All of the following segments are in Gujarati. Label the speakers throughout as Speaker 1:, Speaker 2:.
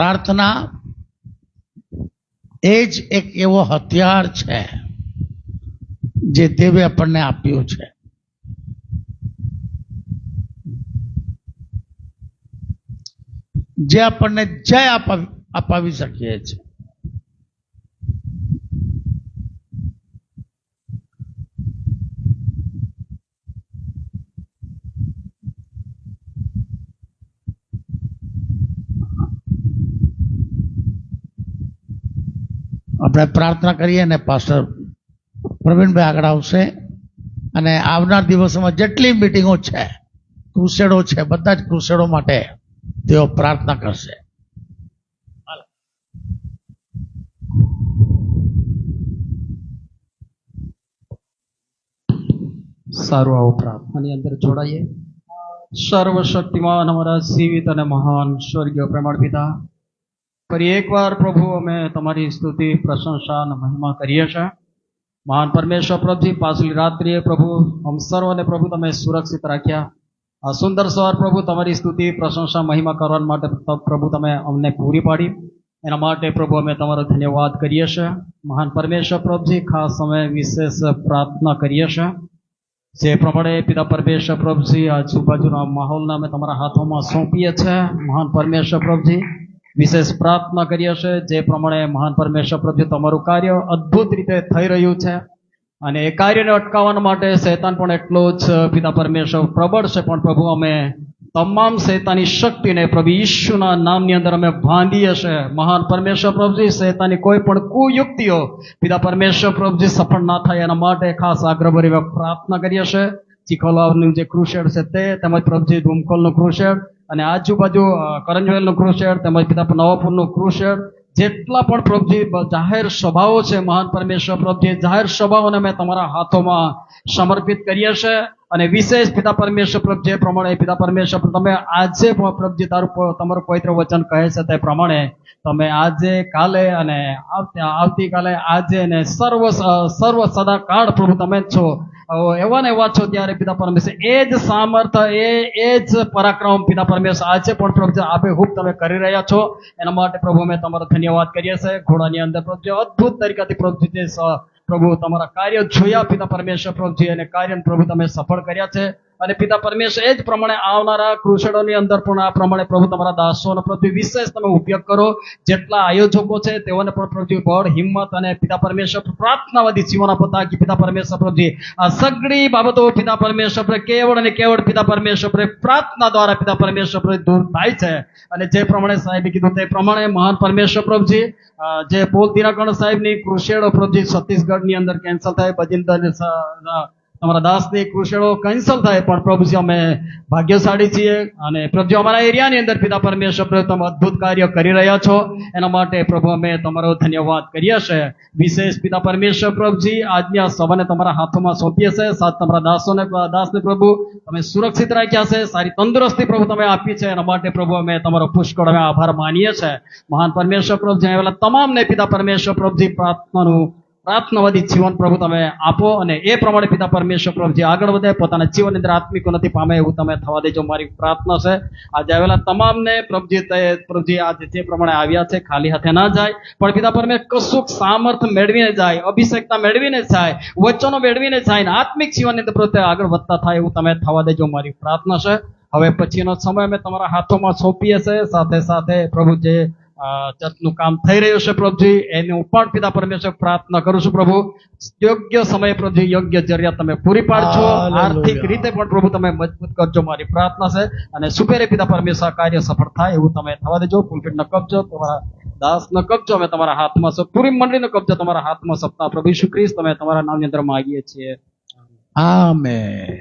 Speaker 1: પ્રાર્થના એ જ એક એવો હથિયાર છે જે દેવે આપણને આપ્યું છે. જે આપણને જય અપાવી શકીએ છીએ. આપણે પ્રાર્થના કરીએ ને પાસ્ટર પ્રવીણભાઈ આગળ આવશે અને આવનાર દિવસોમાં જેટલી મિટિંગો છે, ક્રુસેડો છે, બધા જ ક્રુસેડો માટે તેઓ પ્રાર્થના કરશે.
Speaker 2: સારું, આવો પ્રાર્થનાની અંદર જોડાઈએ. સર્વશક્તિમાન અમારા જીવિત અને મહાન સ્વર્ગીય પ્રેમાળ પિતા, ફરી એકવાર પ્રભુ અમે તમારી સ્તુતિ, પ્રશંસા અને મહિમા કરીએ છીએ. મહાન પરમેશ્વર પ્રભુજી, પાછલી રાત્રિએ પ્રભુ અમ સર્વને પ્રભુ તમે સુરક્ષિત રાખ્યા. આ સુંદર સવાર પ્રભુ તમારી સ્તુતિ, પ્રશંસા, મહિમા કરવા માટે પ્રભુ તમે અમને પૂરી પાડી. એના માટે પ્રભુ અમે તમારો ધન્યવાદ કરીએ છીએ. મહાન પરમેશ્વર પ્રભુજી, ખાસ અમે વિશેષ પ્રાર્થના કરીએ છીએ. જે પ્રમાણે પિતા પરમેશ્વર પ્રભુજી આજુબાજુના માહોલને અમે તમારા હાથોમાં સોંપીએ છીએ. મહાન પરમેશ્વર પ્રભુજી, વિશેષ પ્રાર્થના કરીએ છીએ. જે પ્રમાણે મહાન પરમેશ્વર પ્રભુજી તમારું કાર્ય અદ્ભુત રીતે થઈ રહ્યું છે અને એ કાર્યને અટકાવવા માટે શૈતાન પણ એટલો જ પિતા પરમેશ્વર પ્રબળ છે. પણ પ્રભુ અમે તમામ શૈતાની શક્તિને પ્રભુ ઈસુના નામની અંદર અમે બાંધીએ છીએ. મહાન પરમેશ્વર પ્રભુજી, શૈતાની કોઈ પણ કુયુક્તિઓ પિતા પરમેશ્વર પ્રભુજી સફળ ના થાય એના માટે ખાસ આગ્રહભરી પ્રાર્થના કરીએ છીએ. ચીખોલાનું જે ક્રુસેડ છે તે, તેમજ પ્રભુજી ધુમકોલનું ક્રુસેડ અને આજુબાજુ કરંજવેલનું ક્રુસેડ, તેમજ પિતા નવાપુરનું ક્રુસેડ, જેટલા પણ પ્રભુજી જાહેર સભાઓ છે, મહાન પરમેશ્વર પ્રભુજી, જાહેર સભાઓને અમે તમારા હાથોમાં સમર્પિત કરીએ છીએ. અને વિશેષ પિતા પરમેશ્વર પ્રભુ, જે પ્રમાણે પિતા પરમેશ્વર તમે આજે પ્રભુજી તમારું પવિત્ર વચન કહે છે તે પ્રમાણે તમે આજે, કાલે અને આવતીકાલે, આજે અને સર્વ સદાકાળ પ્રભુ તમે જ છો. એવા ને એવા છો. ત્યારે પિતા પરમેશ્વર એ જ સામર્થ્ય, એ જ પરાક્રમ પિતા પરમેશ્વર આજે પણ પ્રભુ આબેહૂબ તમે કરી રહ્યા છો. એના માટે પ્રભુ અમે તમારો ધન્યવાદ કરીએ છીએ. ઘોડાની અંદર પ્રભુ અદ્ભુત તરીકાથી પ્રભુ પ્રભુ તમારા કાર્ય જોયા પિતા પરમેશ્વર પ્રભુજી, અને કાર્ય પ્રભુ તમે સફળ કર્યા છે. અને પિતા પરમેશ્વર એ જ પ્રમાણે આવનારા ક્રુસેડોની અંદર પણ આ પ્રમાણે પ્રભુ તમારા દાસોનો પ્રભુ વિશેષ તમે ઉપયોગ કરો. જેટલા આયોજકો છે તેઓને પણ પ્રભુ બળ, હિંમત અને પિતા પરમેશ્વર પ્રાર્થનાવાદી જીવન આપતા પિતા પરમેશ્વર પ્રભુજી આ સગળી બાબતો પિતા પરમેશ્વર કેવળ અને કેવળ પિતા પરમેશ્વર પ્રાર્થના દ્વારા પિતા પરમેશ્વર દૂર થાય છે. અને જે પ્રમાણે સાહેબે કીધું તે પ્રમાણે મહાન પરમેશ્વર પ્રભુજી, જે પોલ દિનકર સાહેબની ક્રુસેડો પ્રભુજી છત્તીસગઢની અંદર કેન્સલ થાય, બજિંદર તમારા દાસની ક્રુસેડો કેન્સલ થાય, પણ પ્રભુજી અમે ભાગ્યશાળી છીએ. અને પ્રભુજી અમારા એરિયાની અંદર પિતા પરમેશ્વર તમે અદ્ભુત કાર્ય કરી રહ્યા છો. એના માટે પ્રભુ અમે તમારો ધન્યવાદ કરીએ છીએ. વિશેષ પિતા પરમેશ્વર પ્રભુજી, આજની આ સભાને તમારા હાથોમાં સોંપીએ છીએ. સાથ તમારા દાસને પ્રભુ તમે સુરક્ષિત રાખ્યા છે, સારી તંદુરસ્તી પ્રભુ તમે આપી છે. એના માટે પ્રભુ અમે તમારો પુષ્કળ અમે આભાર માનીએ છીએ. મહાન પરમેશ્વર પ્રભુજી, આવેલા તમામને પિતા પરમેશ્વર પ્રભુજી પ્રાર્થનાવાદી જીવન પ્રભુ તમે આપો. અને એ પ્રમાણે પિતા પરમેશ્વર પ્રભુજી આગળ વધે, પોતાના જીવનની અંદર આત્મિક ઉન્નતિ પામે એવું તમે થવા દેજો, મારી પ્રાર્થના છે. આજે આવેલા તમામને પ્રભુજી આજે જે પ્રમાણે આવ્યા છે ખાલી હાથે ના જાય, પણ પિતા પરમેશ્વર કશુંક સામર્થ મેળવીને જાય, અભિષેકતા મેળવીને જાય, વચનો મેળવીને જાય ને આત્મિક જીવનની અંદર પ્રત્યે આગળ વધતા થાય એવું તમે થવા દેજો, મારી પ્રાર્થના છે. હવે પછીનો સમય અમે તમારા હાથોમાં સોંપીએ છીએ. સાથે સાથે પ્રભુ જે ચર્ચનું કામ થઈ રહ્યું છે પ્રભુજી, એની હું પણ પિતા પરમેશ્વર પ્રાર્થના કરું છું. પ્રભુ યોગ્ય સમય પ્રભુજી યોગ્ય જરૂરિયાત તમે પૂરી પાડજો. આર્થિક રીતે પણ પ્રભુ તમે મજબૂત કરજો, મારી પ્રાર્થના છે. અને સુપેરે પિતા પરમેશ્વર કાર્ય સફળ થાય એવું તમે થવા દેજો. પુલપિટનો કબજો તમારા દાસનો કબજો અમે તમારા હાથમાં છે, પૂરી મંડળીનો કબજો તમારા હાથમાં સપના પ્રભુ ઈસુ ખ્રિસ્ત તમે તમારા નામની અંદર માંગીએ છીએ.
Speaker 1: આમેન.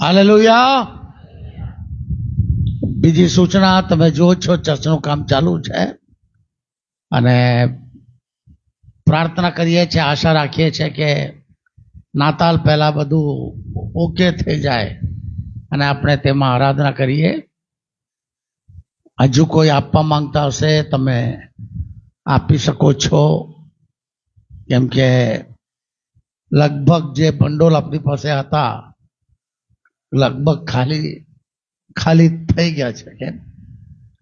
Speaker 1: હાલેલુયા. બીજી સૂચના, તમે જો છો ચર્ચનું કામ ચાલુ છે અને પ્રાર્થના કરીએ છીએ, આશા રાખીએ છીએ કે નાતાલ પહેલા બધું ઓકે થઈ જાય અને આપણે તેમાં આરાધના કરીએ. હજુ કોઈ આપવા માંગતા હશે તમે આપી શકો છો, કેમ કે લગભગ જે ભંડોળ આપણી પાસે હતા લગભગ ખાલી થઈ ગયા છે. કેમ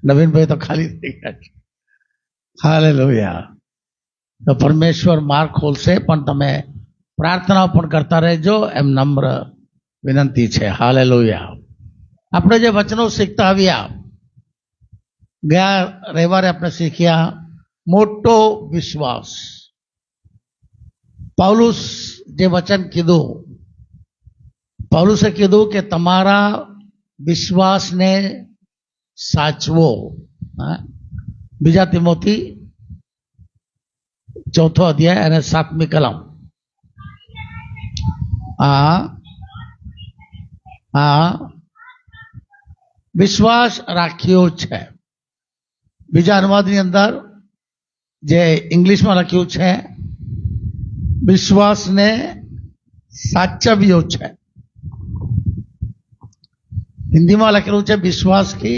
Speaker 1: નવીનભાઈ તો ખાલી થઈ ગયા છે. હાલેલુયા. તો પરમેશ્વર માર્ગ ખોલશે, પણ તમે પ્રાર્થના પણ કરતા રહેજો, એમ નમ્ર વિનંતી છે. હાલેલુયા. આપણે જે વચનો શીખતા આવ્યા, ગયા રવિવારે આપણે શીખ્યા મોટો વિશ્વાસ. પાઉલુસ જે વચન કીધું, પાઉલુસે કીધું કે તમારા વિશ્વાસને સાચવો. બીજા તિમોથી 4 અધ્યાય અને 7મી કલમ. વિશ્વાસ રાખ્યો છે. બીજા અનુવાદની અંદર જે ઇંગ્લિશમાં લખ્યું છે, વિશ્વાસને સાચવ્યો છે. हिंदी में लखेलू है विश्वास की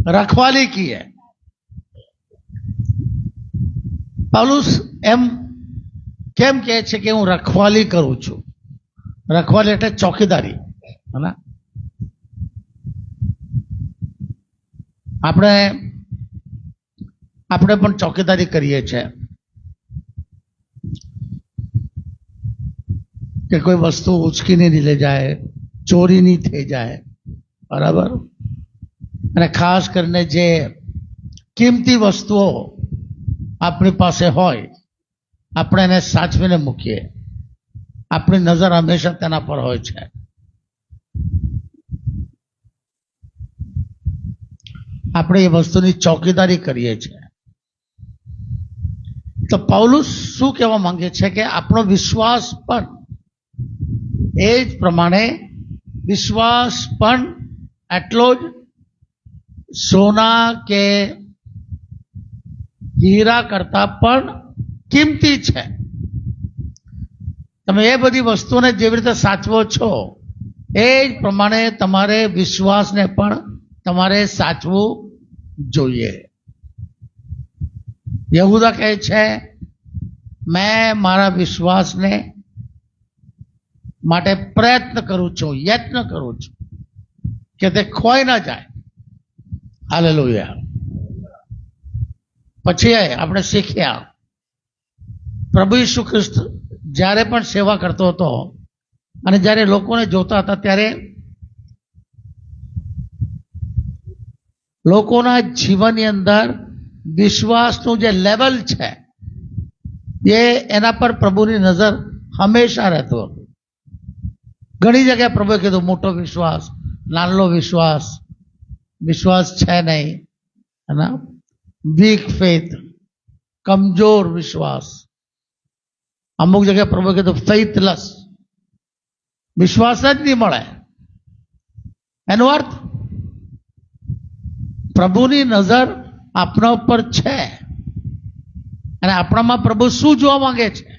Speaker 1: रखवाली की है. पाउलुस एम केम कहे छे कि हूँ रखवाली करूँ छू. रखवाली एटले चौकीदारी. है ना? આપણે પણ ચોકીદારી કરીએ છીએ કે કોઈ વસ્તુ ઉચકી નહીં લઈ જાય, ચોરી નહીં થઈ જાય. બરાબર? અને ખાસ કરીને જે કિંમતી વસ્તુઓ આપણી પાસે હોય, આપણે એને સાચવીને મૂકીએ. આપણી નજર હંમેશા તેના પર હોય છે. આપણે એ વસ્તુની ચોકીદારી કરીએ છીએ. તો પાઉલુસ શું કહેવા માંગે છે કે આપણો વિશ્વાસ પણ એ જ પ્રમાણે, વિશ્વાસ પણ એટલો જ સોના કે હીરા કરતા પણ કિંમતી છે. તમે એ બધી વસ્તુને જેવી રીતે સાચવો છો, એ જ પ્રમાણે તમારે વિશ્વાસને પણ તમારે સાચવું જોઈએ. યહૂદા કહે છે, મેં મારા વિશ્વાસને માટે પ્રયત્ન કરું છું, યત્ન કરું છું કે તે ખોઈ ના જાય. હાલેલુયા. પછી આપણે શીખ્યા, પ્રભુ ઈસુ ખ્રિસ્ત જ્યારે પણ સેવા કરતો હતો અને જ્યારે લોકોને જોતા હતા, ત્યારે લોકોના જીવનની અંદર વિશ્વાસનું જે લેવલ છે, એના પર પ્રભુની નજર હંમેશા રહેતો હતો. ઘણી જગ્યાએ પ્રભુએ કીધું મોટો વિશ્વાસ, નાનો વિશ્વાસ, વિશ્વાસ છે નહીં, है વીક ફેથ, કમજોર વિશ્વાસ. અમુક જગ્યાએ પ્રભુએ કીધું ફેથલેસ, વિશ્વાસ જ નહીં મળે. એનો અર્થ પ્રભુની નજર આપણા ઉપર છે અને આપણામાં પ્રભુ શું જોવા માંગે છે?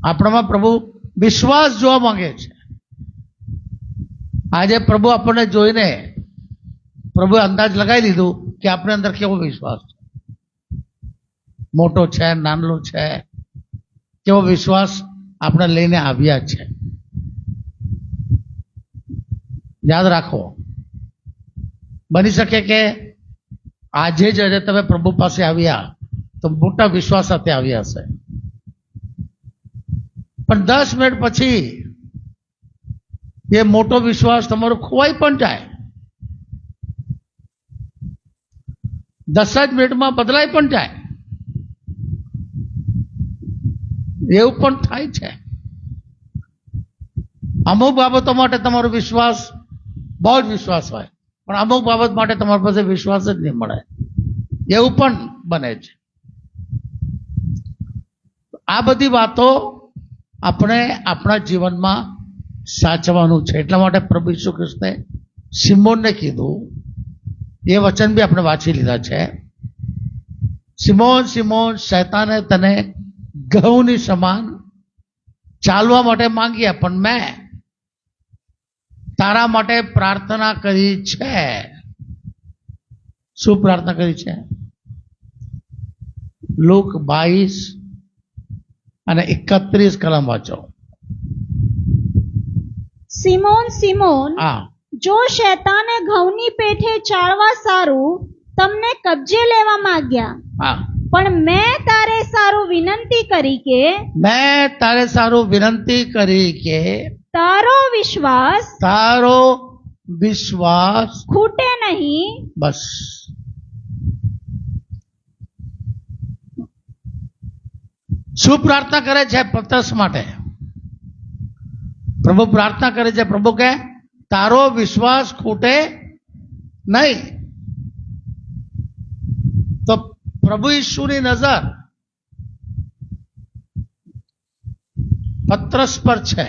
Speaker 1: આપણામાં પ્રભુ વિશ્વાસ જોવા માંગે છે. આજે પ્રભુ આપણને જોઈને પ્રભુએ અંદાજ લગાવી લીધું કે આપણી અંદર કેવો વિશ્વાસ છે, મોટો છે, નાનો છે, કેવો વિશ્વાસ આપણે લઈને આવ્યા છે. યાદ રાખો, બની શકે કે આજે જ તમે પ્રભુ પાસે આવ્યા તો મોટા વિશ્વાસ સાથે આવ્યા હશે, પણ 10 મિનિટ પછી એ મોટો વિશ્વાસ તમારો ખોવાઈ પણ જાય. 10 જ મિનિટમાં બદલાઈ પણ જાય. એવું પણ થાય છે. અમુક બાબતો માટે તમારો વિશ્વાસ બહુ જ વિશ્વાસ હોય, પણ અમુક બાબત માટે તમારી પાસે વિશ્વાસ જ નહીં મળે. એવું પણ બને છે. આ બધી વાતો આપણે આપણા જીવનમાં સાચવાનું છે. એટલા માટે પ્રભુ ઈસુ ખ્રિસ્તે સિમોનને કીધું, એ વચન બી આપણે વાંચી લીધા છે, સિમોન સિમોન, શૈતાને તને ઘઉંની સમાન ચાલવા માટે માંગ્યા, પણ મેં તારા માટે પ્રાર્થના કરી છે. શું પ્રાર્થના કરી છે? લુક 22 અને 31 કલમ વાંચો.
Speaker 3: સિમોન સિમોન,
Speaker 1: હા,
Speaker 3: જો શૈતાને ઘઉંની પેઠે ચાળવા સારું તમને કબજે લેવા માંગ્યા,
Speaker 1: હા,
Speaker 3: પણ મેં તારે સારું વિનંતી કરી કે
Speaker 1: મેં તારે સારું વિનંતી કરી કે
Speaker 3: તારો વિશ્વાસ ખૂટે નહીં.
Speaker 1: બસ. શું પ્રાર્થના કરે છે પતરસ માટે? પ્રભુ પ્રાર્થના કરે છે, પ્રભુ કે તારો વિશ્વાસ ખૂટે નહીં. તો પ્રભુ ઈસુની નજર પતરસ પર છે.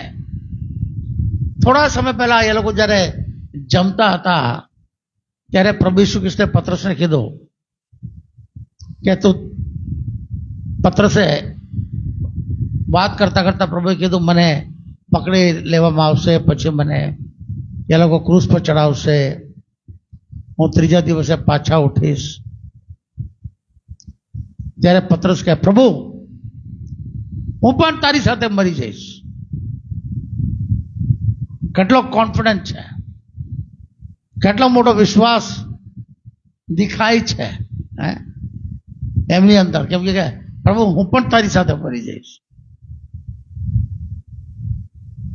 Speaker 1: થોડા સમય પહેલા એ લોકો જ્યારે જમતા હતા ત્યારે પ્રભુ ઈસુ ખ્રિસ્તે પતરસને કીધું કે તું, પતરસે વાત કરતા કરતા પ્રભુએ કીધું મને પકડી લેવામાં આવશે, પછી મને એ લોકો ક્રૂસ પર ચડાવશે, હું ત્રીજા દિવસે પાછા ઉઠીશ. ત્યારે પતરસ કહે, પ્રભુ હું પણ તારી સાથે મરી જઈશ. કેટલો કોન્ફિડન્સ છે, કેટલો મોટો વિશ્વાસ દેખાય છે એમની અંદર. કેમ કે પ્રભુ હું પણ તારી સાથે મરી જઈશ.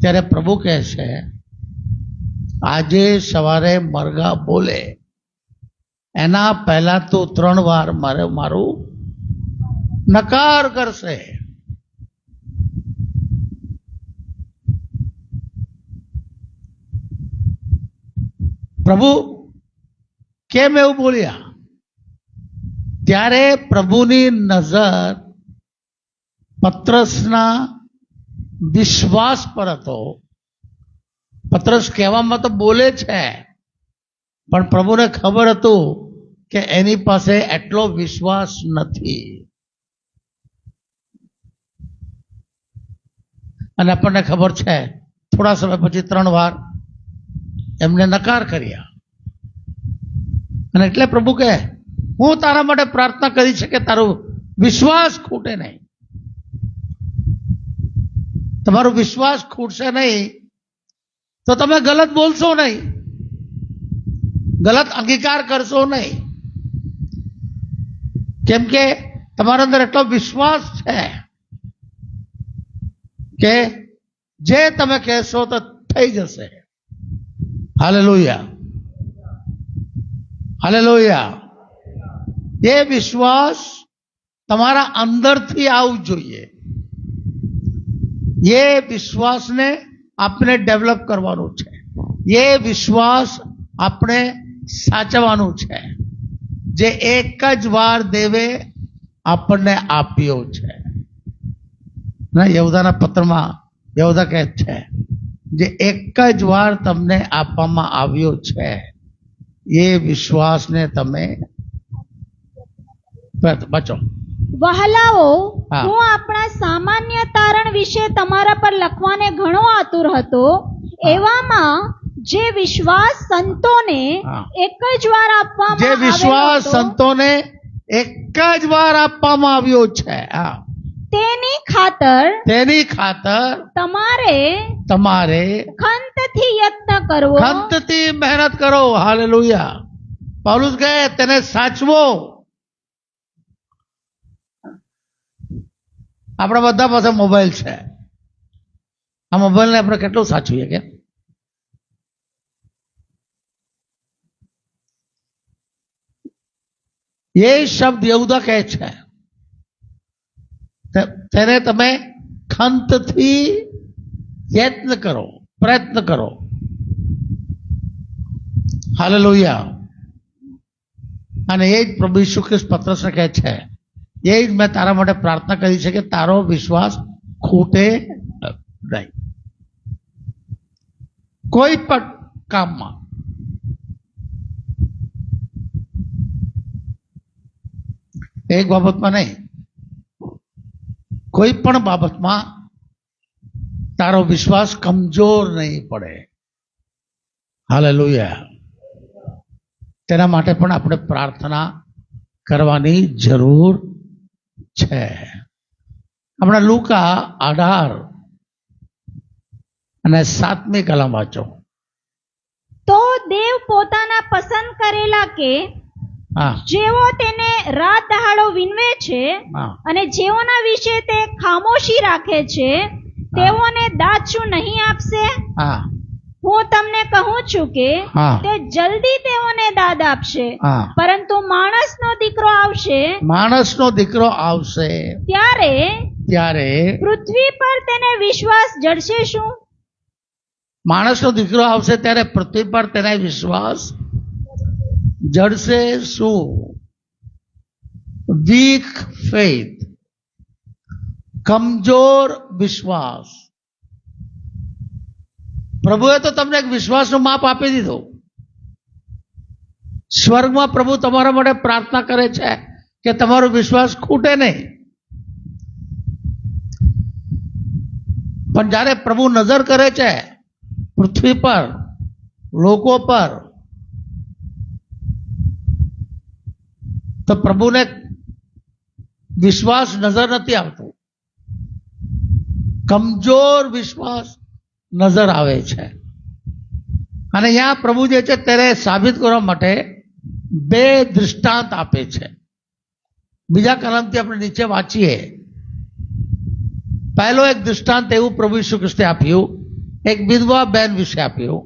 Speaker 1: ત્યારે પ્રભુ કહે છે આજે સવારે મરઘા બોલે એના પહેલા તો 3 વાર મારું નકાર કરશે. પ્રભુ કેમ એવું બોલ્યા? ત્યારે પ્રભુની નજર પતરસના વિશ્વાસ પર હતો. પતરસ કહેવામાં તો બોલે છે, પણ પ્રભુને ખબર હતું કે એની પાસે એટલો વિશ્વાસ નથી. અને આપણને ખબર છે થોડા સમય પછી 3 વાર એમને નકાર કર્યા. અને એટલે પ્રભુ કહે હું તારા માટે પ્રાર્થના કરી છે કે તારો વિશ્વાસ ખૂટે નહીં. તમારો વિશ્વાસ ખૂટશે નહીં તો તમે ગલત બોલશો નહીં, ગલત અંગીકાર કરશો નહીં. કેમ કે તમારા અંદર એટલો વિશ્વાસ છે કે જે તમે કહેશો તો થઈ જશે. Hallelujah, hallelujah. એ વિશ્વાસ તમારા અંદરથી આવવું જોઈએ. ये विश्वास ने आपने डेवलप करवानो छे. ये विश्वास आपने साचवानो छे. जे एक ज वार देवे आपने आप्यो छे. ना यहूदाना पत्रमां यहूदा કહે છે જે એક જ વાર તમને આપવામાં આવ્યો છે એ વિશ્વાસને તમે બચો.
Speaker 3: વહાલાઓ,
Speaker 1: હા.
Speaker 3: હું આપણા સામાન્ય તારણ વિશે તમારા પર લખવાને ઘણો આતુર હતો. એવામાં જે વિશ્વાસ સંતોને
Speaker 1: હા.
Speaker 3: એક જ વાર આપવામાં
Speaker 1: જે
Speaker 3: આવેલો
Speaker 1: વિશ્વાસ
Speaker 3: હતો,
Speaker 1: સંતોને એક જ વાર આપવામાં આવ્યો છે, હા,
Speaker 3: તેની ખાતર
Speaker 1: તેની ખાતર
Speaker 3: તમારે ખંતથી યત્ન કરવો.
Speaker 1: ખંતથી મહેનત કરો. હાલેલુયા. પાઉલુસ કહે તેને સાચવો. આપણા બધા પાસે મોબાઈલ છે. આ મોબાઈલને આપણે કેટલું સાચવીએ કે એ શબ્દ યહૂદા કહે છે તેને તમે ખંતથી યત્ન કરો, પ્રયત્ન કરો. હાલેલુયા. અને એ જ પ્રભુ ઈસુ ખ્રિસ્ત પતરસને કહે છે એ જ મેં તારા માટે પ્રાર્થના કરી છે કે તારો વિશ્વાસ ખૂટે નહીં કોઈ પણ કામમાં. એક બાબતમાં નહીં, કોઈ પણ બાબતમાં તારો વિશ્વાસ કમજોર નહીં પડે. હાલેલુયા. તેના માટે પણ આપણે પ્રાર્થના કરવાની જરૂર છે. આપણે લુકા 18 અને 7મી કલમ વાંચો.
Speaker 3: તો દેવ પોતાના પસંદ કરેલા કે
Speaker 1: હા
Speaker 3: જેઓ તેને રાત દહાડો વિનવે છે
Speaker 1: હા
Speaker 3: અને જેઓના વિશે તે ખામોશી રાખે છે તેઓને દાદ શું નહીં આપશે?
Speaker 1: હા
Speaker 3: હું તમને કહું છું કે
Speaker 1: હા.
Speaker 3: તે જલ્દી તેઓને દાદ આપશે.
Speaker 1: હા.
Speaker 3: પરંતુ માણસનો દીકરો આવશે
Speaker 1: માણસનો દીકરો આવશે
Speaker 3: ત્યારે
Speaker 1: ત્યારે
Speaker 3: પૃથ્વી પર તેને વિશ્વાસ જડશે શું?
Speaker 1: માણસનો દીકરો આવશે ત્યારે પૃથ્વી પર તેને વિશ્વાસ જડશે શું? વીક ફેથ, કમજોર વિશ્વાસ. પ્રભુએ તો તમને એક વિશ્વાસનું માપ આપી દીધું. સ્વર્ગમાં પ્રભુ તમારા માટે પ્રાર્થના કરે છે કે તમારો વિશ્વાસ ખૂટે નહીં. પણ જ્યારે પ્રભુ નજર કરે છે પૃથ્વી પર, લોકો પર, તો પ્રભુને વિશ્વાસ નજર નથી આવતો, કમજોર વિશ્વાસ નજર આવે છે. અને અહીંયા પ્રભુ જે છે તેને સાબિત કરવા માટે બે દૃષ્ટાંત આપે છે. બીજા કલમથી આપણે નીચે વાંચીએ. પહેલો એક દૃષ્ટાંત એવું પ્રભુ ઈસુ ખ્રિસ્તે આપ્યું, એક વિધવા બેન વિશે આપ્યું.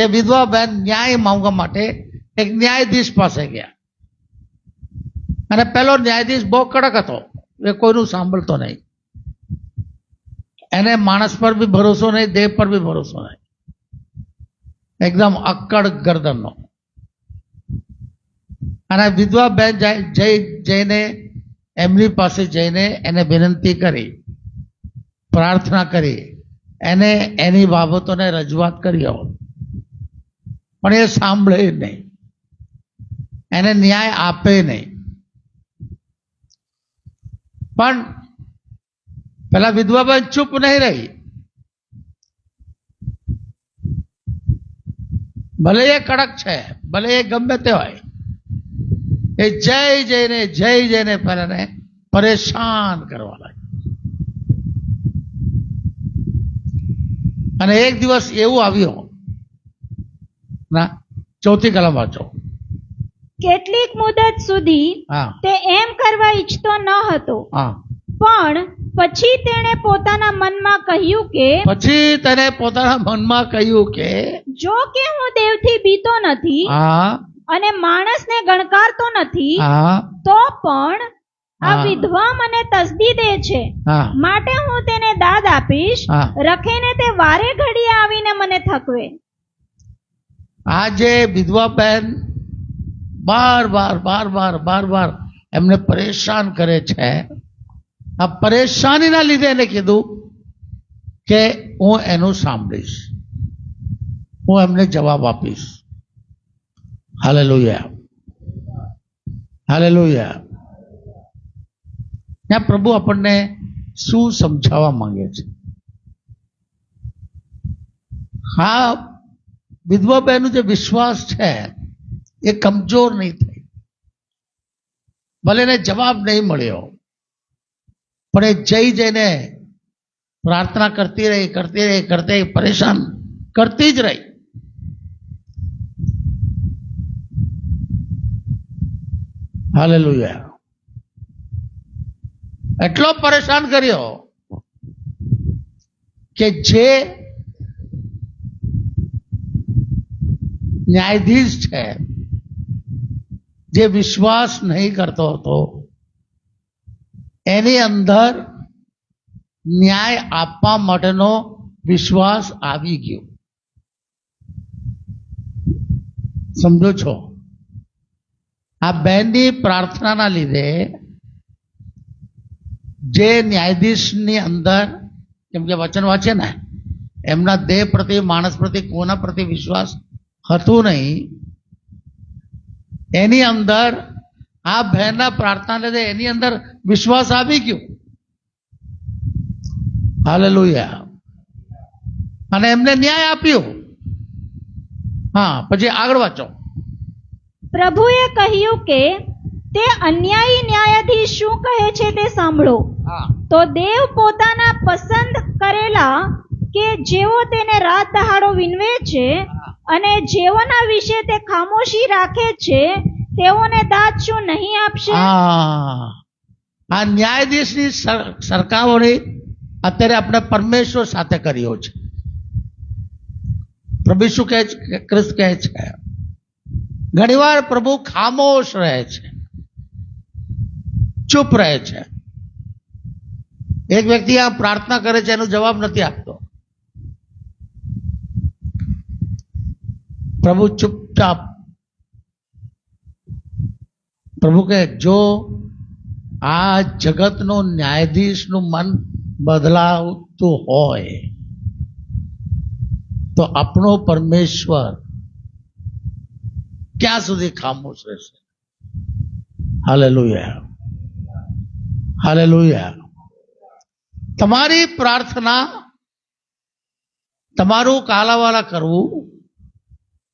Speaker 1: એ વિધવા બેન ન્યાય માંગવા માટે એક ન્યાયાધીશ પાસે ગયા. અને પેલો ન્યાયાધીશ બહુ કડક હતો, એ કોઈનું સાંભળતો નહીં. એને માણસ પર બી ભરોસો નહીં, દેહ પર બી ભરોસો નહીં, એકદમ અક્કડ ગરદનનો. અને વિધવા બેન જઈને એમની પાસે જઈને એને વિનંતી કરી, પ્રાર્થના કરી, એને એની બાબતોને રજૂઆત કરી. પણ એ સાંભળે નહીં, એને ન્યાય આપે નહીં. પણ પેલા વિધવા બેન ચૂપ નહીં રહી. ભલે એ કડક છે, ભલે એ ગમે તે હોય, એ જઈને પેલાને પરેશાન કરવા લાગે. અને એક દિવસ એવું આવ્યો ના, ચોથી કલમ વાંચો.
Speaker 3: કેટલીક મુદત સુધી
Speaker 1: હા
Speaker 3: તે એમ કરવા ઈચ્છતો ન હતો,
Speaker 1: હા.
Speaker 3: પણ પછી તેણે પોતાના મનમાં કહ્યું કે
Speaker 1: પછી તેને પોતાના મનમાં કહ્યું કે
Speaker 3: જો કે હું દેવથી બીતો નથી
Speaker 1: હા
Speaker 3: અને માણસને ગણકારતો નથી,
Speaker 1: હા
Speaker 3: તો પણ આ
Speaker 1: હા.
Speaker 3: વિધવા મને તસદી દે છે,
Speaker 1: હા
Speaker 3: માટે હું તેને દાદ આપીશ,
Speaker 1: હા.
Speaker 3: રખેને તે વારે ઘડીએ આવીને મને થકવે.
Speaker 1: આ જે વિધવા બેન બાર એમને પરેશાન કરે છે, આ પરેશાનીના લીધે એને કીધું કે હું એનું સાંભળીશ, હું એમને જવાબ આપીશ. Hallelujah, hallelujah. ત્યાં પ્રભુ આપણને શું સમજાવવા માંગે છે? હા, વિધવા બહેનનો જે વિશ્વાસ છે એ કમજોર નહીં થઈ. ભલે એને જવાબ નહીં મળ્યો, પણ એ જઈને પ્રાર્થના કરતી રહી, પરેશાન કરતી જ રહી. હાલેલુયા. એટલો પરેશાન કર્યો કે જે ન્યાયાધીશ છે, જે વિશ્વાસ નહીં કરતો હતો, એની અંદર ન્યાય આપવા માટેનો વિશ્વાસ આવી ગયો. સમજો છો? આ બેનની પ્રાર્થનાના લીધે જે ન્યાયાધીશની અંદર, કેમ કે વચન વાંચે ને, એમના દેહ પ્રતિ, માણસ પ્રતિ, કોના પ્રતિ વિશ્વાસ હતું નહીં, એની અંદર આ બહેનના પ્રાર્થના લીધે એની અંદર વિશ્વાસ આવી ગયો. હાલેલુયા. અને એમને ન્યાય આપ્યો. હા, પછી આગળ વાંચો.
Speaker 3: પ્રભુએ કહ્યું કે તે અન્યાયી ન્યાયાધીશ શું કહે છે તે સાંભળો.
Speaker 1: હા
Speaker 3: તો દેવ પોતાના પસંદ કરેલા કે જેઓ તેને રાત દહાડો વિનવે છે અને જેઓના વિશે તે ખામોશી રાખે છે તેઓને દાદ શું નહીં આપશે?
Speaker 1: આ ન્યાયાધીશની સરખામણી અત્યારે આપણે પરમેશ્વર સાથે કર્યો છે. પ્રભુ શું કહે છે? ખ્રિસ્ત કહે છે ઘણીવાર પ્રભુ ખામોશ રહે છે, ચૂપ રહે છે. એક વ્યક્તિ આ પ્રાર્થના કરે છે, એનો જવાબ નથી આપતો. પ્રભુ ચૂપચાપ. પ્રભુ કહે જો આ જગતનો ન્યાયાધીશનું મન બદલાવતું હોય તો આપણો પરમેશ્વર ક્યાં સુધી ખામોશ રહેશે? Hallelujah, hallelujah. તમારી પ્રાર્થના, તમારું કાલાવાલા કરવું,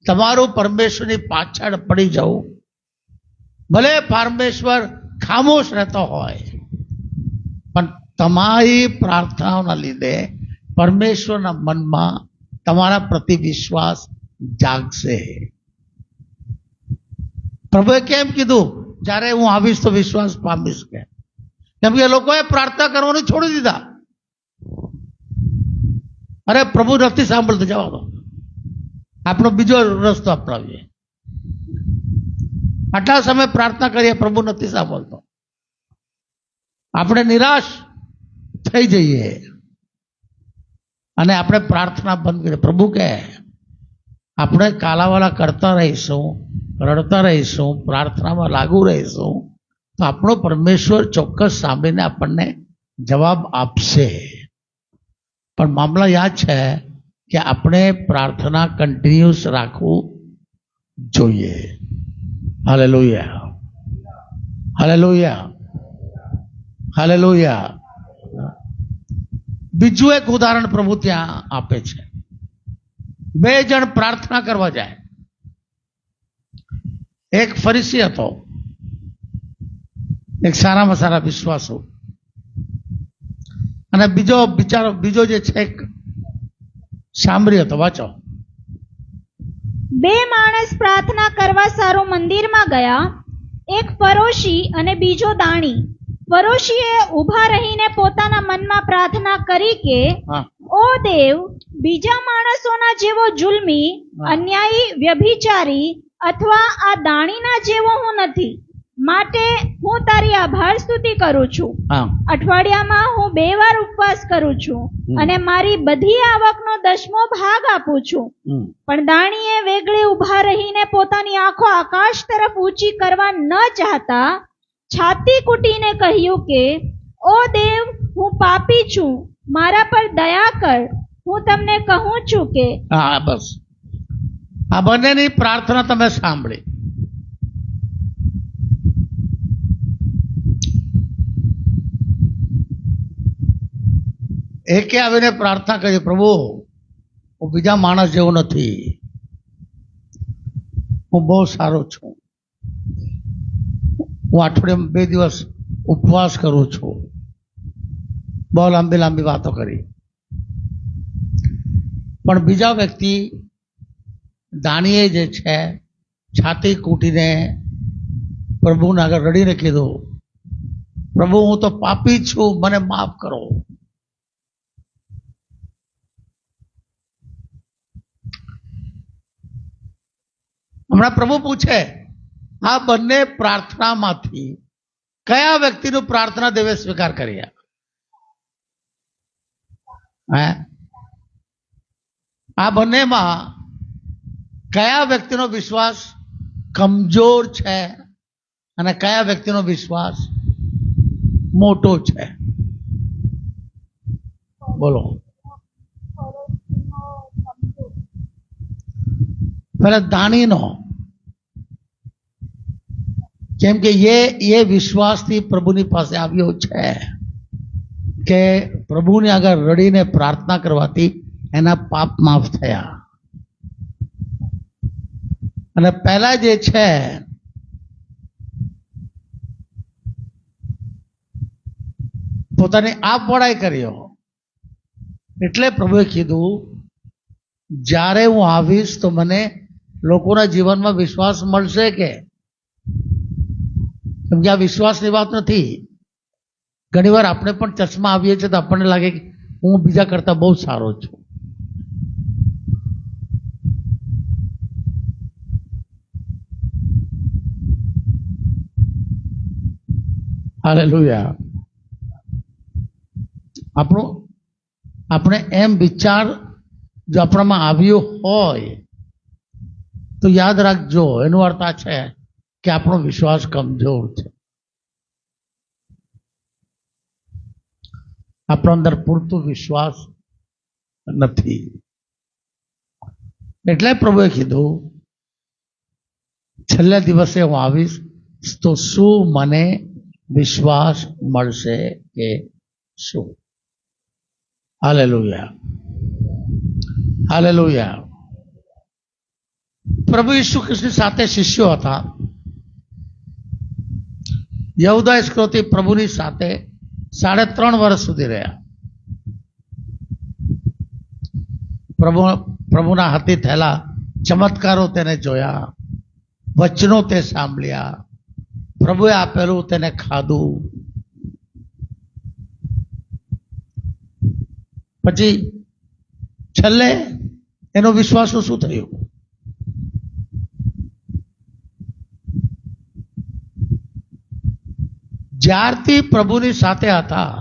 Speaker 1: તમારું પરમેશ્વરની પાછળ પડી જવું, ભલે પરમેશ્વર ખામોશ રહેતો હોય, પણ તમારી પ્રાર્થનાઓના લીધે પરમેશ્વરના મનમાં તમારા પ્રતિ વિશ્વાસ જાગશે. પ્રભુએ કેમ કીધું? જ્યારે હું આવીશ તો વિશ્વાસ પામીશ. કેમ કે લોકોએ પ્રાર્થના કરવાનું છોડી દીધા. અરે પ્રભુ નથી સાંભળતો, જવા દો, આપણો બીજો રસ્તો અપનાવીએ. આટલા સમય પ્રાર્થના કરીએ, પ્રભુ નથી સાંભળતો, આપણે નિરાશ થઈ જઈએ અને આપણે પ્રાર્થના બંધ કરીએ. પ્રભુ કહે આપણે કાલાવાલા કરતા રહીશું, રડતા રહીશું, પ્રાર્થનામાં લાગુ રહીશું તો આપણો પરમેશ્વર ચોક્કસ સાંભળીને આપણને જવાબ આપશે. પણ મામલા યાદ છે કે આપણે પ્રાર્થના કન્ટિન્યુઅસ રાખવું જોઈએ. Hallelujah, hallelujah, hallelujah. બીજું એક ઉદાહરણ પ્રભુ ત્યાં આપે છે. બે જણ પ્રાર્થના કરવા જાય. એક ફરીસી હતો, એક સારામાં સારા વિશ્વાસુ, અને બીજો જે છે એક સામરી હતો. વાંચો.
Speaker 3: બે માણસ પ્રાર્થના કરવા સારું મંદિરમાં ગયા, એક ફરોશી અને બીજો દાણી. ફરોશીએ ઊભા રહીને પોતાના મનમાં પ્રાર્થના કરી કે ઓ દેવ, બીજા માણસોના જેવો જુલ્મી, અન્યાયી, વ્યભિચારી અથવા આ દાણીના જેવો હું નથી, માટે હું તારી આભાર સ્તુતિ કરું છું. અઠવાડિયામાં હું 2 વાર ઉપવાસ કરું છું અને મારી બધી આવકનો 10મો ભાગ આપું છું. પણ દાણીએ વેગળે ઊભા રહીને પોતાની આંખો આકાશ તરફ ઊંચી કરવા ન ચાહતા છાતી કૂટીને કહ્યું કે ઓ દેવ, હું પાપી છું, મારા પર દયા કર. હું તમને કહું છું કે.
Speaker 1: બસ આ બંનેની પ્રાર્થના તમે સાંભળી. એકે આવીને પ્રાર્થના કરી, પ્રભુ હું બીજા માણસ જેવો નથી, હું બહુ સારો છું, હું અઠવાડિયામાં 2 દિવસ ઉપવાસ કરું છું. બહુ લાંબી લાંબી વાતો કરી. પણ બીજા વ્યક્તિ દાણીએ જે છે છાતી કૂટીને પ્રભુને આગળ રડીને કીધું, પ્રભુ હું તો પાપી છું, મને માફ કરો. હમણાં પ્રભુ પૂછે આ બંને પ્રાર્થનામાંથી કયા વ્યક્તિનું પ્રાર્થના દેવે સ્વીકાર કરી? આ બંનેમાં કયા વ્યક્તિનો વિશ્વાસ કમજોર છે અને કયા વ્યક્તિનો વિશ્વાસ મોટો છે? બોલો. પહેલા દાણીનો, કેમ કે એ વિશ્વાસથી પ્રભુની પાસે આવ્યો છે કે પ્રભુની આગળ રડીને પ્રાર્થના કરવાથી એના પાપ માફ થયા. અને પહેલા જે છે પોતાની આપ વડાઈ કર્યો, એટલે પ્રભુએ કીધું જ્યારે હું આવીશ તો મને લોકોના જીવનમાં વિશ્વાસ મળશે કે? કેમ કે આ વિશ્વાસની વાત નથી. ઘણીવાર આપણે પણ ચર્ચમાં આવીએ છીએ તો આપણને લાગે કે હું બીજા કરતા બહુ સારો છું. હાલેલુયા. આપણે એમ વિચાર જો આપણામાં આવ્યો હોય તો યાદ રાખજો, એનો અર્થ આ છે કે આપણો વિશ્વાસ કમજોર છે. આપણા અંદર પૂરતો વિશ્વાસ નથી. એટલે પ્રભુએ કીધું છેલ્લા દિવસે હું આવીશ તો શું મને વિશ્વાસ મળશે કે શું? Hallelujah, hallelujah. પ્રભુ ઈસુ ખ્રિસ્તની સાથે શિષ્યો હતા. યહૂદા ઇસ્કરિયોતી પ્રભુની સાથે 3.5 વર્ષ સુધી રહ્યા. પ્રભુના હાથે થયેલા ચમત્કારો તેને જોયા, વચનો તે સાંભળ્યા, પ્રભુએ આપેલું તેને ખાધું. પછી છેલ્લે એનો વિશ્વાસનું શું થયું? જ્યારથી પ્રભુની સાથે હતા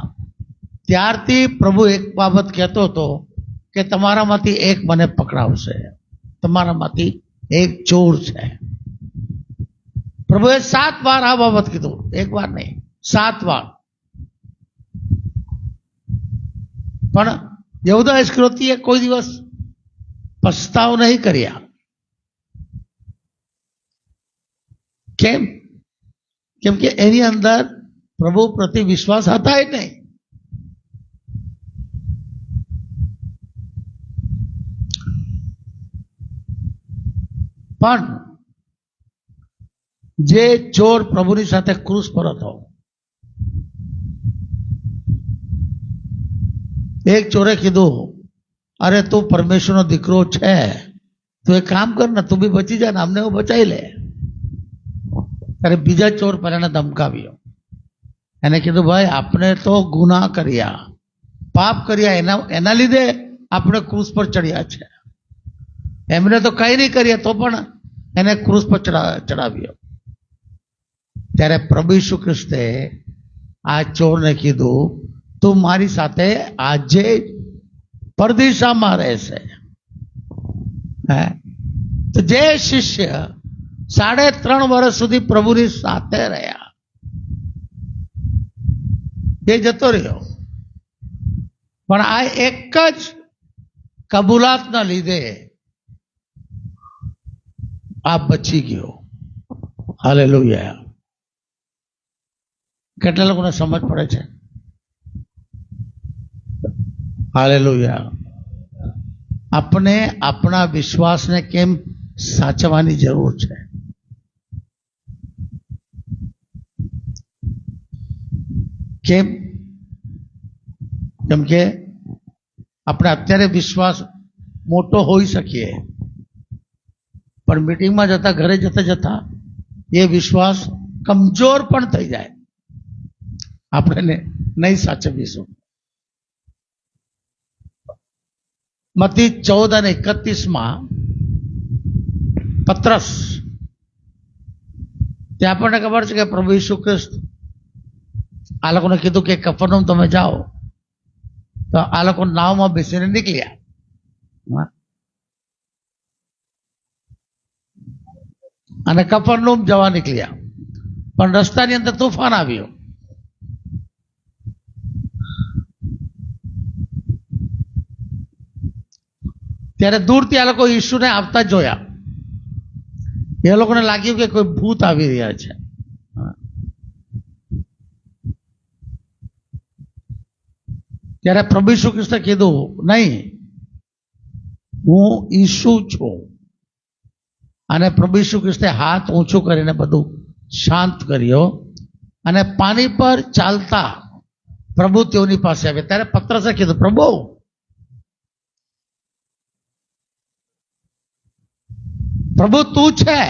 Speaker 1: ત્યારથી પ્રભુ એક બાબત કહેતો હતો કે તમારામાંથી એક મને પકડાવશે, તમારામાંથી એક ચોર છે. પ્રભુએ 7 વાર આ બાબત કીધું, એક વાર નહીં, 7 વાર. પણ યહૂદા ઇસ્કરિયોતીએ કોઈ દિવસ પસ્તાવ નહીં કર્યા. કેમ? કેમ કે એની અંદર પ્રભુ પ્રતિ વિશ્વાસ હતા જ નહીં. પણ જે ચોર પ્રભુની સાથે ક્રૂસ પર હતો, એક ચોરે કીધું, અરે તું પરમેશ્વરનો દીકરો છે, તું એક કામ કર ને, તું બી બચી જાય ને અમને બચાવી લે. ત્યારે બીજા ચોર પર એને ધમકાવ્યો. એને કીધું, ભાઈ આપણે તો ગુનાહ કર્યા, પાપ કર્યા, એના લીધે આપણે ક્રૂસ પર ચડ્યા છે. એમને તો કઈ નહીં કરીએ તો પણ એને ક્રૂસ પર ચડાવ્યો. ત્યારે પ્રભુ ઈસુ ખ્રિસ્તે આ ચોરને કીધું, તું મારી સાથે આજે પરદિશામાં રહેશે. તો જે શિષ્ય 3.5 વર્ષ સુધી પ્રભુની સાથે રહ્યા એ જતો રહ્યો, પણ આ એક જ કબૂલાતના લીધે આ બચી ગયો. હાલેલુયા. કેટલા લોકોને સમજ પડે છે? હાલેલુયા. આપણે આપણા વિશ્વાસને કેમ સાચવવાની જરૂર છે? કેમ? કેમ કે આપણે અત્યારે વિશ્વાસ મોટો હોઈ શકીએ, પણ મીટિંગમાં જતા, ઘરે જતા એ વિશ્વાસ કમજોર પણ થઈ જાય, આપણે નહીં સાચવીશું. મત્તી 14:31 પત્રસ, ત્યાં આપણને ખબર છે કે પ્રભુ ઈસુ ખ્રિસ્ત આ લોકોને કીધું કે કફરનહૂમ તમે જાઓ, તો આ લોકો નાવમાં બેસીને નીકળ્યા અને કફરનહૂમ જવા નીકળ્યા. પણ રસ્તાની અંદર તોફાન આવ્યો. ત્યારે દૂરથી આ લોકો ઈસુને આવતા જોયા. એ લોકોને લાગ્યું કે કોઈ ભૂત આવી રહ્યા છે. ત્યારે પ્રભુ ઈસુ ખ્રિસ્તે કીધું, નહીં, હું ઈસુ છું. અને પ્રભુ ઈસુ ખ્રિસ્તે હાથ ઊંચું કરીને બધું શાંત કર્યો અને પાણી પર ચાલતા પ્રભુ તેઓની પાસે આવ્યા. ત્યારે પત્રસે કીધું, પ્રભુ પ્રભુ તું છે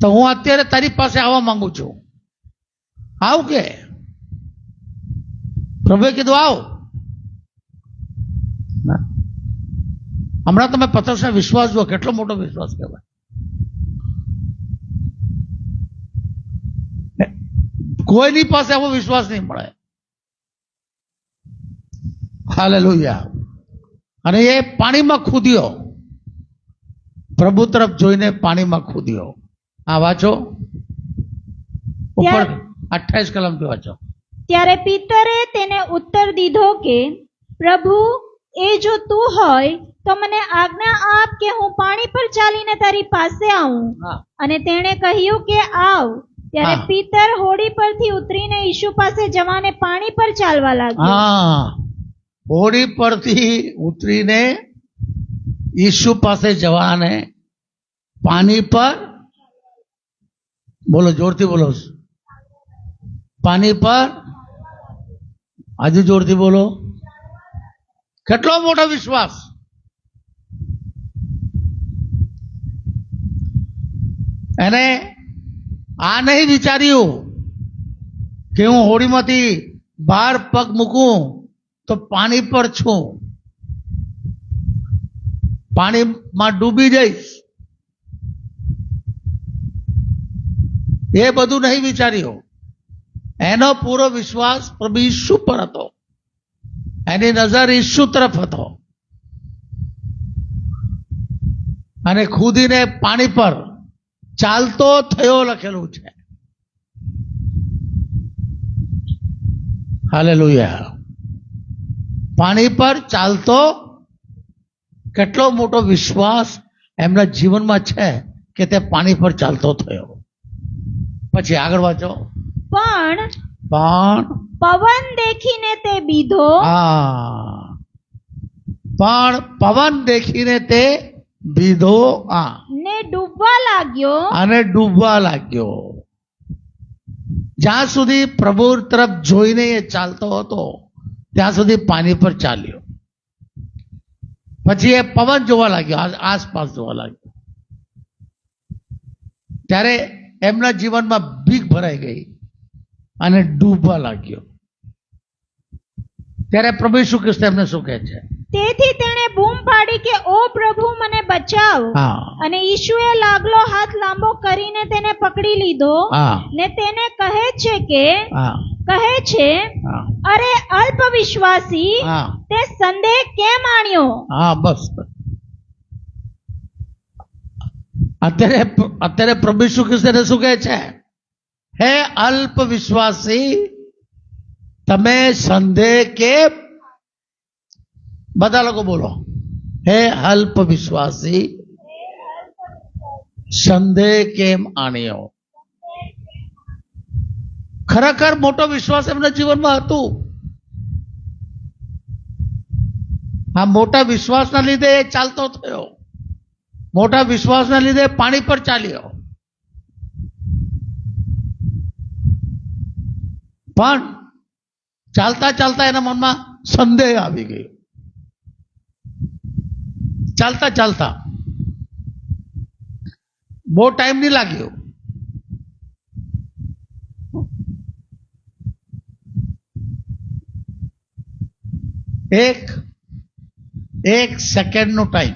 Speaker 1: તો હું અત્યારે તારી પાસે આવવા માંગુ છું, આવ કે પ્રભુએ કીધું આવ. હમણાં તમે પત્રસનો વિશ્વાસ જુઓ, કેટલો મોટો વિશ્વાસ કહેવાય. કોઈની પાસે આવો વિશ્વાસ નહીં મળે. હાલેલુયા. અને એ પાણીમાં કૂદ્યો, પ્રભુ તરફ જોઈને પાણીમાં કૂદ્યો. આ વાંચો ઉપર 28 કલમથી વાંચો.
Speaker 3: ત્યારે પિતરે તેને ઉત્તર દીધો કે પ્રભુ, એ જો તું હોય તો મને આજ્ઞા આપ કે હું પાણી પર ચાલીને તારી પાસે આવું. અને તેણે કહ્યું કે આવ. ત્યારે પિતર હોડી પરથી ઉતરીને ઈસુ પાસે જવાને પાણી પર ચાલવા લાગ્યો.
Speaker 1: હોડી પરથી ઉતરીને ઈસુ પાસે જવાને પાણી પર, બોલો જોરથી બોલો, પાણી પર, હજુ જોરથી બોલો. કેટલો મોટો વિશ્વાસ. એને આ નહીં વિચાર્યું કે હું હોડીમાંથી બહાર પગ મૂકું તો પાણી પર છું, પાણીમાં ડૂબી જઈશ. એ બધું નહીં વિચાર્યું. એનો પૂરો વિશ્વાસ પ્રભુ ઈસુ પર હતો. એની નજર ઈસુ તરફ હતો અને ખુદીને પાણી પર ચાલતો થયો લખેલું છે. હાલેલુયા. પાણી પર ચાલતો. કેટલો મોટો વિશ્વાસ એમના જીવનમાં છે કે તે પાણી પર ચાલતો થયો. પછી આગળ વાંચો.
Speaker 3: પણ પવન દેખીને તે બીધો.
Speaker 1: પણ પવન દેખીને તે બીધો
Speaker 3: ને ડૂબવા લાગ્યો.
Speaker 1: અને ડૂબવા લાગ્યો. જ્યાં સુધી પ્રભુ તરફ જોઈને એ ચાલતો હતો ત્યાં સુધી પાણી પર ચાલ્યો. પછી એ પવન જોવા લાગ્યો, આસપાસ જોવા લાગ્યો. ત્યારે એમના જીવનમાં બીક ભરાઈ ગઈ અને ડૂબવા લાગ્યો. ત્યારે પ્રભુ ઈસુ ખ્રિસ્ત એમને શું કહે છે?
Speaker 3: તેથી તેણે બૂમ પાડી કે ઓ પ્રભુ, મને બચાવ. અને ઈસુએ લાગલો હાથ લાંબો કરીને તેને પકડી લીધો ને તેને કહે છે અરે અલ્પ વિશ્વાસી, તે સંદેહ કેમ આણ્યો?
Speaker 1: બસ અત્યારે પ્રભુ ઈસુ ખ્રિસ્ત શું કહે છે? હે અલ્પ વિશ્વાસી, તમે સંદેહ કેમ? બધા લોકો બોલો, હે અલ્પ વિશ્વાસી, સંદેહ કેમ આણ્યો? ખરેખર મોટો વિશ્વાસ એમના જીવનમાં હતું. આ મોટા વિશ્વાસના લીધે એ ચાલતો થયો. મોટા વિશ્વાસના લીધે પાણી પર ચાલ્યો. પણ ચાલતા ચાલતા એના મનમાં સંદેહ આવી ગયો. ચાલતા ચાલતા બહુ ટાઈમ નહીં લાગ્યો. એક સેકન્ડનો ટાઈમ.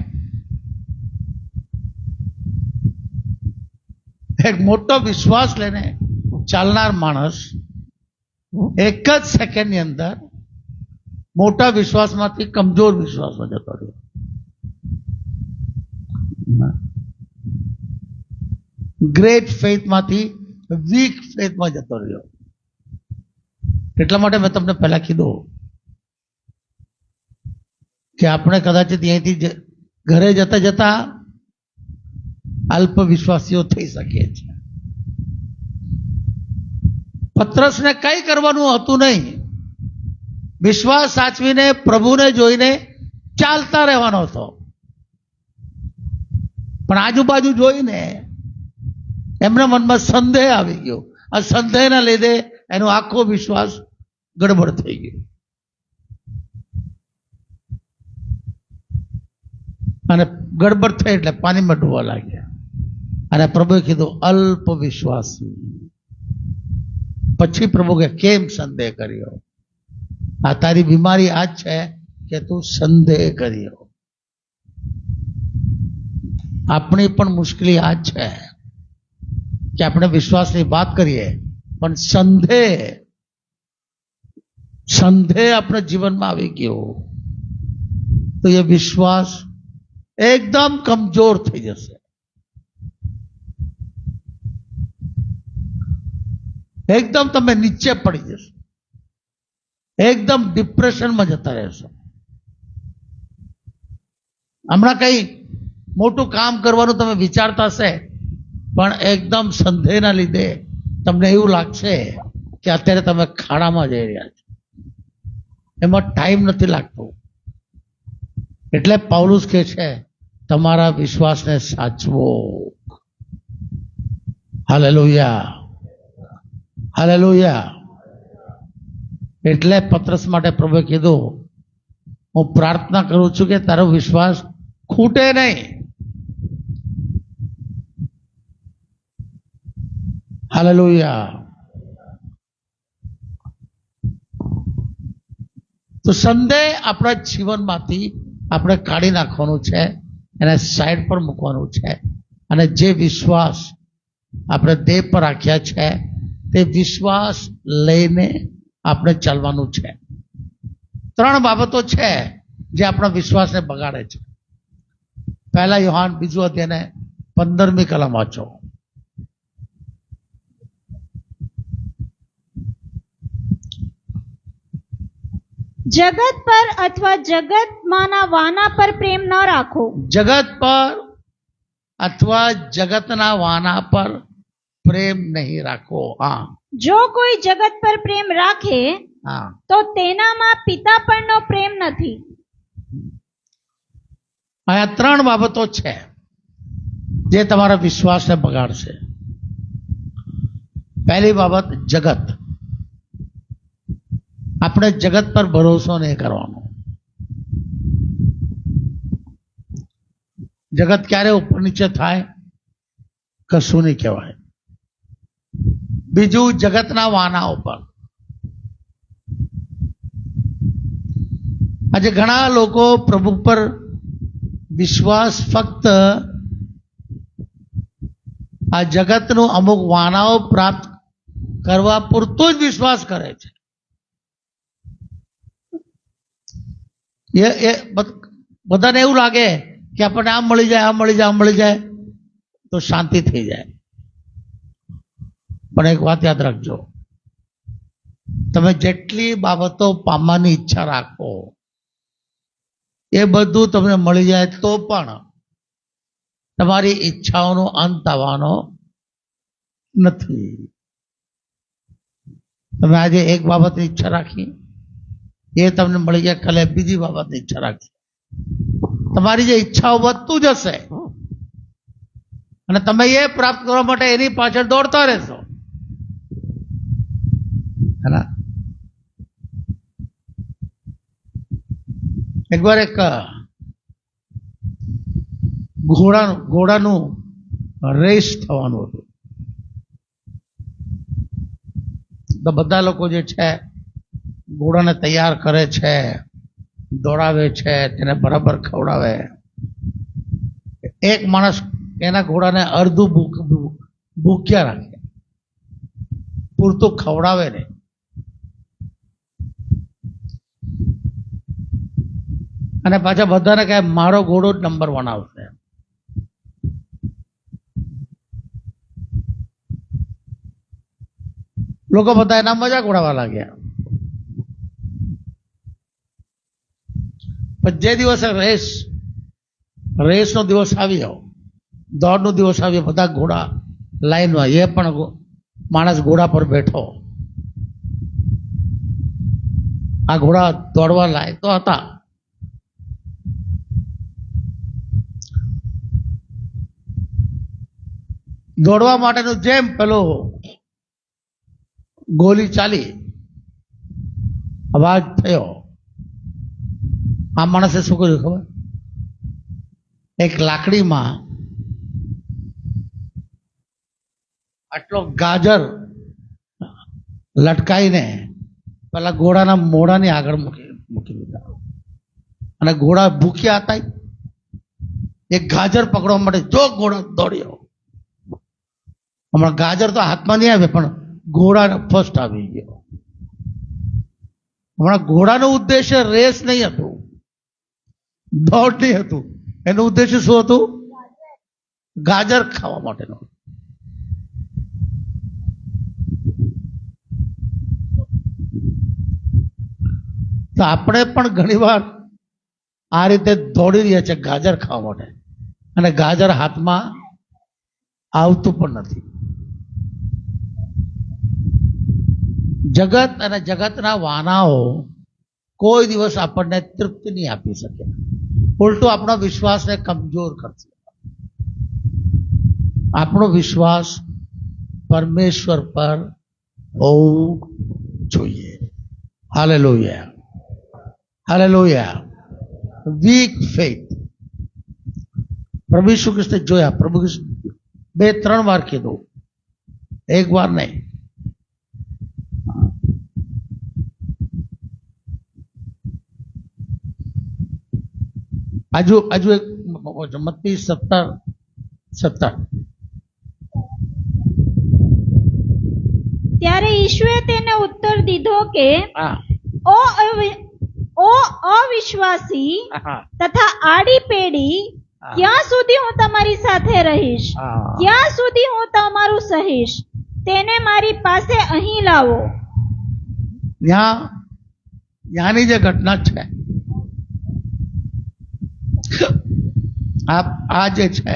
Speaker 1: એક મોટો વિશ્વાસ લઈને ચાલનાર માણસ એક જ સેકન્ડની અંદર મોટા વિશ્વાસમાંથી કમજોર વિશ્વાસમાં જતો રહ્યો. ગ્રેટ ફેથમાંથી વીક ફેથમાં જતો રહ્યો. એટલા માટે મેં તમને પહેલા કીધું કે આપણે કદાચ ત્યાંથી ઘરે જતા જતા અલ્પ વિશ્વાસીઓ થઈ શકીએ છીએ. પત્રસને કઈ કરવાનું હતું નહીં, વિશ્વાસ સાચવીને પ્રભુને જોઈને ચાલતા રહેવાનો હતો. પણ આજુબાજુ જોઈને એમના મનમાં સંદેહ આવી ગયો. આ સંદેહના લીધે એનો આખો વિશ્વાસ ગડબડ થઈ ગયો. અને ગડબડ થઈ એટલે પાણીમાં ડૂબવા લાગ્યા. અને પ્રભુએ કીધું અલ્પ વિશ્વાસી. પછી પ્રભુ કે કેમ સંદેહ કર્યો? આ તારી બીમારી આ જ છે કે તું સંદેહ કર્યો. આપણી પણ મુશ્કેલી આ જ છે કે આપણે વિશ્વાસની વાત કરીએ પણ સંદેહ આપણે જીવનમાં આવી ગયો તો એ વિશ્વાસ એકદમ કમજોર થઈ જશે. એકદમ તમે નીચે પડી જશો, એકદમ ડિપ્રેશનમાં જતા રહેશો. હમણાં કઈ મોટું કામ કરવાનું તમે વિચારતા હશે પણ એકદમ સંદેહના લીધે તમને એવું લાગશે કે અત્યારે તમે ખાડામાં જઈ રહ્યા છો. એમાં ટાઈમ નથી લાગતો. એટલે પાઉલુસ કહે છે તમારા વિશ્વાસને સાચવો. Hallelujah, hallelujah. એટલે પત્રસ માટે પ્રભુએ કીધું હું પ્રાર્થના કરું છું કે તારો વિશ્વાસ ખૂટે નહીં. હાલેલુયા. તો સંદેહ આપણા જીવનમાંથી આપણે કાઢી નાખવાનું છે, એને સાઈડ પર મૂકવાનું છે. અને જે વિશ્વાસ આપણે દેહ પર રાખ્યા છે તે વિશ્વાસ લઈને આપણે ચાલવાનું છે. 3 બાબતો છે જે આપણા વિશ્વાસને બગાડે છે. 1 યોહાન 2 અધ્યાયને 15મી કલમ વાંચો.
Speaker 3: જગત પર અથવા જગતમાંના વાના પર પ્રેમ ન રાખો.
Speaker 1: જગત પર અથવા જગતના વાના પર પ્રેમ નહીં રાખો. હા,
Speaker 3: જો કોઈ જગત પર પ્રેમ રાખે
Speaker 1: હા.
Speaker 3: તો તેનામાં પિતા પરનો પ્રેમ નથી.
Speaker 1: આ 3 બાબતો છે જે તમારા વિશ્વાસને બગાડશે. પહેલી બાબત જગત. આપણે જગત પર ભરોસો નહીં કરવાનો. જગત ક્યારે ઉપર નીચે થાય કશું નહીં કહેવાય. બીજું જગતના વાના ઉપર. આજે ઘણા લોકો પ્રભુ પર વિશ્વાસ ફક્ત આ જગતનું અમુક વાનાઓ પ્રાપ્ત કરવા પૂરતો જ વિશ્વાસ કરે છે. એ બધાને એવું લાગે કે આપણને આમ મળી જાય, આમ મળી જાય, આમ મળી જાય તો શાંતિ થઈ જાય. પણ એક વાત યાદ રાખજો, તમે જેટલી બાબતો પામવાની ઈચ્છા રાખો એ બધું તમને મળી જાય તો પણ તમારી ઈચ્છાઓનો અંત આવવાનો નથી. તમે આજે એક બાબતની ઈચ્છા રાખી એ તમને મળી જાય, કાલે બીજી બાબતની ઈચ્છા રાખી. તમારી જે ઈચ્છાઓ વધતું જશે અને તમે એ પ્રાપ્ત કરવા માટે એની પાછળ દોડતા રહેશો. એકવાર એક ઘોડાનું રેસ થવાનું હતું. તો બધા લોકો જે છે ઘોડાને તૈયાર કરે છે, દોડાવે છે, તેને બરાબર ખવડાવે. એક માણસ એના ઘોડાને અડધું ભૂખ્યા રાખે, પૂરતું ખવડાવે નહીં. અને પાછા બધાને કહે મારો ઘોડો જ નંબર 1 આવશે. લોકો બધા એના મજાક ઉડાવવા લાગ્યા. પણ જે દિવસે રેસનો દિવસ આવ્યો, દોડનો દિવસ આવ્યો, બધા ઘોડા લાઈનમાં, એ પણ માણસ ઘોડા પર બેઠો. આ ઘોડા દોડવા લાયક તો હતા. દોડવા માટેનું જેમ પેલો ગોલી ચાલી, અવાજ થયો, આ માણસે શું કર્યું ખબર? એક લાકડીમાં આટલો ગાજર લટકાઈને પેલા ઘોડાના મોઢાની આગળ મૂકી દીધા અને ઘોડા ભૂખ્યા હતા. એક ગાજર પકડવા માટે જો ઘોડો દોડ્યો. હમણાં ગાજર તો હાથમાં નહીં આવે પણ ઘોડા ફર્સ્ટ આવી ગયો. હમણાં ઘોડાનો ઉદ્દેશ્ય રેસ નહીં હતું, દોડ નહીં હતું. એનું ઉદ્દેશ્ય શું હતું? ગાજર ખાવા માટેનો. તો આપણે પણ ઘણીવાર આ રીતે દોડી રહ્યા છે ગાજર ખાવા માટે, અને ગાજર હાથમાં આવતું પણ નથી. જગત અને જગતના વાનાઓ કોઈ દિવસ આપણને તૃપ્તિ નહીં આપી શકે, ઉલટું આપણા વિશ્વાસને કમજોર કરશે. આપણો વિશ્વાસ પરમેશ્વર પર હોવું જોઈએ. Hallelujah, hallelujah. Weak faith. પ્રભુ ઈસુ ખ્રિસ્તે જોયા, પ્રભુ 2-3 વાર કીધું, એક વાર નહીં. હજુ એક મત્તી 17:17.
Speaker 3: ત્યારે ઈશુએ તેને ઉત્તર દીધો કે ઓ અવિશ્વાસી તથા આડી પેઢી, ક્યાં સુધી હું તમારી સાથે રહીશ? ક્યાં સુધી હું તમારું સહીશ? તેને મારી પાસે અહીં લાવો.
Speaker 1: ત્યાંની જે ઘટના છે, આ જે છે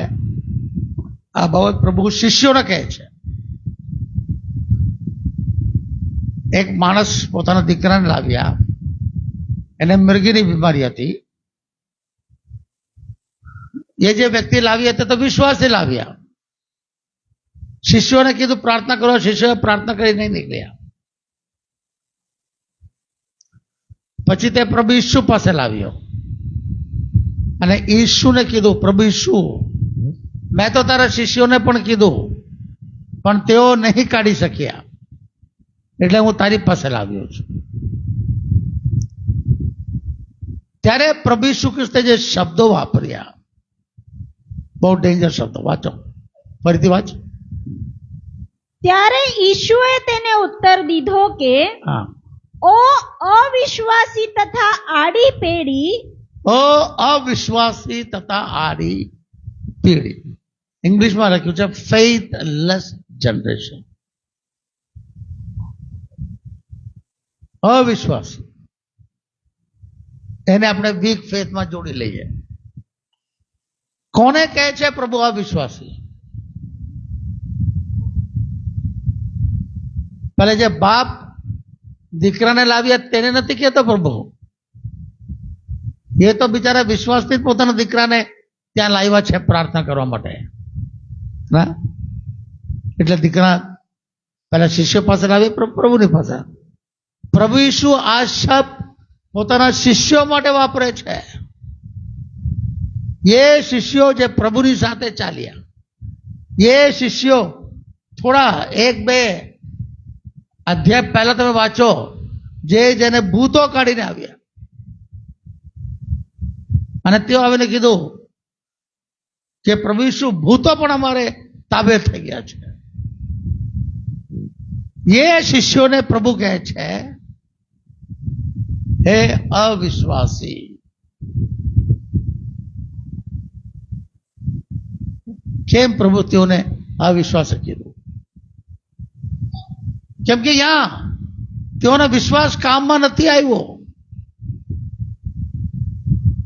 Speaker 1: આ બાબત પ્રભુ શિષ્યોને કહે છે. એક માણસ પોતાના દીકરાને લાવ્યા, એને મિર્ગીની બીમારી હતી. એ જે વ્યક્તિ લાવી હતી તો વિશ્વાસથી લાવ્યા. શિષ્યોને કીધું પ્રાર્થના કરો, શિષ્યોએ પ્રાર્થના કરી નહીં નીકળ્યા. પછી તે પ્રભુ ઈસુ પાસે લાવ્યો અને ઈસુને કીધું, પ્રભુ ઈસુ, મેં તો તારા શિષ્યોને પણ કીધું પણ તેઓ નહીં કાઢી શક્યા, એટલે હું તારી પાસે લાવ્યો છું. ત્યારે પ્રભુ ઈસુ ખ્રિસ્તે જે શબ્દો વાપર્યા, બહુ ડેન્જર શબ્દો. વાંચો, ફરીથી વાંચો.
Speaker 3: ત્યારે ઈશુએ તેને ઉત્તર દીધો કે ઓ અવિશ્વાસી તથા આડી પેઢી,
Speaker 1: ઓ અવિશ્વાસી તથા આડી પેઢી. ઇંગ્લિશમાં લખ્યું છે ફેથલેસ જનરેશન. અવિશ્વાસી, એને આપણે વીક ફેથમાં જોડી લઈએ. કોને કહે છે પ્રભુ અવિશ્વાસી? પેલે જે બાપ દીકરાને લાવ્યા તેને નથી કહેતો પ્રભુ. એ તો બિચારા વિશ્વાસથી જ પોતાના દીકરાને ત્યાં લાવ્યા છે પ્રાર્થના કરવા માટે. એટલે દીકરા પેલા શિષ્ય પાસે લાવી, પ્રભુની પાસે. પ્રભુ ઈસુ આ શબ્દ પોતાના શિષ્યો માટે વાપરે છે. એ શિષ્યો જે પ્રભુની સાથે ચાલ્યા, એ શિષ્યો થોડા 1-2 અધ્યાય પહેલા તમે વાંચો, જેને ભૂતો કાઢીને આવ્યા અને તેઓ આવીને કીધું કે પ્રભુ ઈસુ, ભૂતો પણ અમારે તાબે થઈ ગયા છે. એ શિષ્યોને પ્રભુ કહે છે હે અવિશ્વાસી. કેમ પ્રભુ તેઓને અવિશ્વાસ કીધું? કેમ કે ત્યાં તેઓનો વિશ્વાસ કામમાં નથી આવ્યો.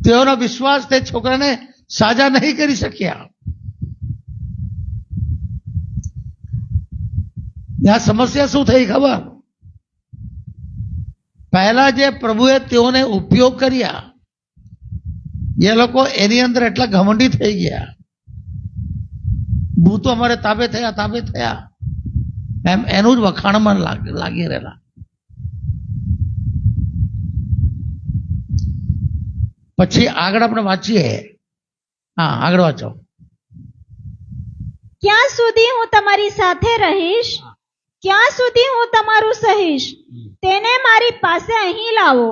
Speaker 1: તેઓનો વિશ્વાસ તે છોકરાને સાજા નહીં કરી શક્યા. ત્યાં સમસ્યા શું થઈ ખબર? પહેલા જે પ્રભુએ તેઓને ઉપયોગ કર્યા, એ લોકો એની અંદર એટલા ઘમંડી થઈ ગયા, ભૂતો અમારે તાબે થયા એમ એનું જ વખાણમાં લાગી રહેલા. પછી આગળ આપણે વાંચીએ હા, આગળ વાંચો.
Speaker 3: ક્યાં સુધી હું તમારી સાથે રહીશ, ક્યાં સુધી હું તમારું સહીશ, તેને મારી પાસે અહીં લાવો.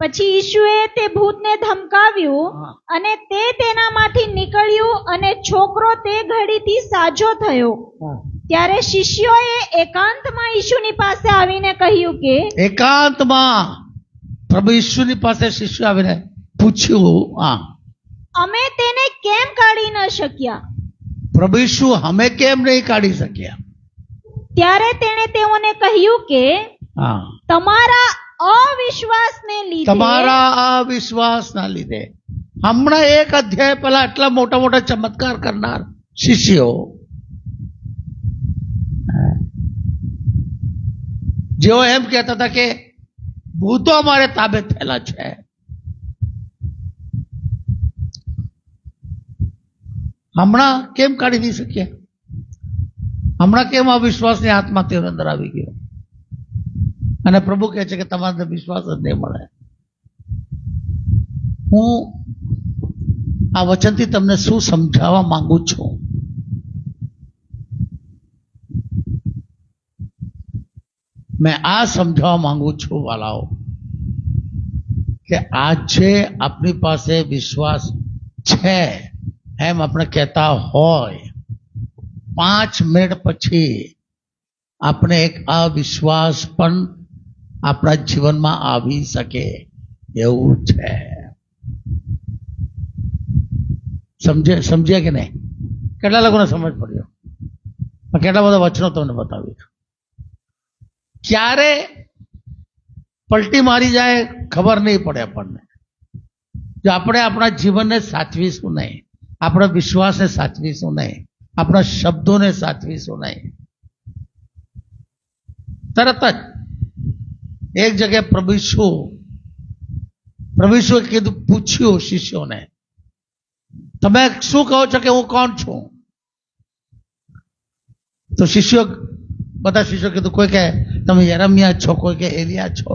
Speaker 3: પછી ઈશુએ તે ભૂતને ધમકાવ્યું અને તે તેનામાંથી નીકળ્યું અને છોકરો તે ઘડીથી સાજો થયો. ત્યારે શિષ્યોએ એકાંતમાં ઈશુની પાસે આવીને કહ્યું કે,
Speaker 1: એકાંતમાં પ્રભુ ઈસુની પાસે શિષ્ય આવીને પૂછ્યું, હા,
Speaker 3: અમે તેને કેમ કાઢી ન શક્યા?
Speaker 1: પ્રભુ ઈસુ અમે કેમ નહીં કાઢી શક્યા?
Speaker 3: ત્યારે તેણે તેઓને કહ્યું કે,
Speaker 1: હા,
Speaker 3: તમારા અવિશ્વાસને લીધે,
Speaker 1: તમારા અવિશ્વાસના લીધે. હમણાં એક અધ્યાય પહેલા આટલા મોટા મોટા ચમત્કાર કરનાર શિષ્યો, જેઓ એમ કહેતા હતા કે ભૂતો અમારે તાબે થયેલા છે, હમણાં કેમ કાઢી નહીં શક્યા? હમણાં કેમ આ વિશ્વાસની આત્મા તેની અંદર આવી ગયો? અને પ્રભુ કહે છે કે તમારે વિશ્વાસ જ નહીં મળે. હું આ વચનથી તમને શું સમજાવવા માંગુ છું? મેં આ સમજાવવા માંગુ છું વાલાઓ, કે આજે આપણી પાસે વિશ્વાસ છે એમ આપણે કહેતા હોય, 5 મિનિટ પછી આપણે એક અવિશ્વાસ પણ આપણા જીવનમાં આવી શકે એવું છે. સમજ્યા કે નહીં? કેટલા લોકોને સમજ પડ્યો? કેટલા બધા વચનો તમને બતાવ્યું. ક્યારે પલટી મારી જાય ખબર નહીં પડે આપણને. જો આપણે આપણા જીવનને સાચવીશું નહીં, આપણા વિશ્વાસને સાચવીશું નહીં, આપણા શબ્દોને સાચવીશું નહીં, તરત જ એક જગ્યાએ પ્રભુ ઈસુએ કીધું, પૂછ્યું શિષ્યોને, તમે શું કહો છો કે હું કોણ છું? તો બધા શિષ્યો કીધું, કોઈ કે તમે યરમિયા છો, કોઈ કે એલિયા છો.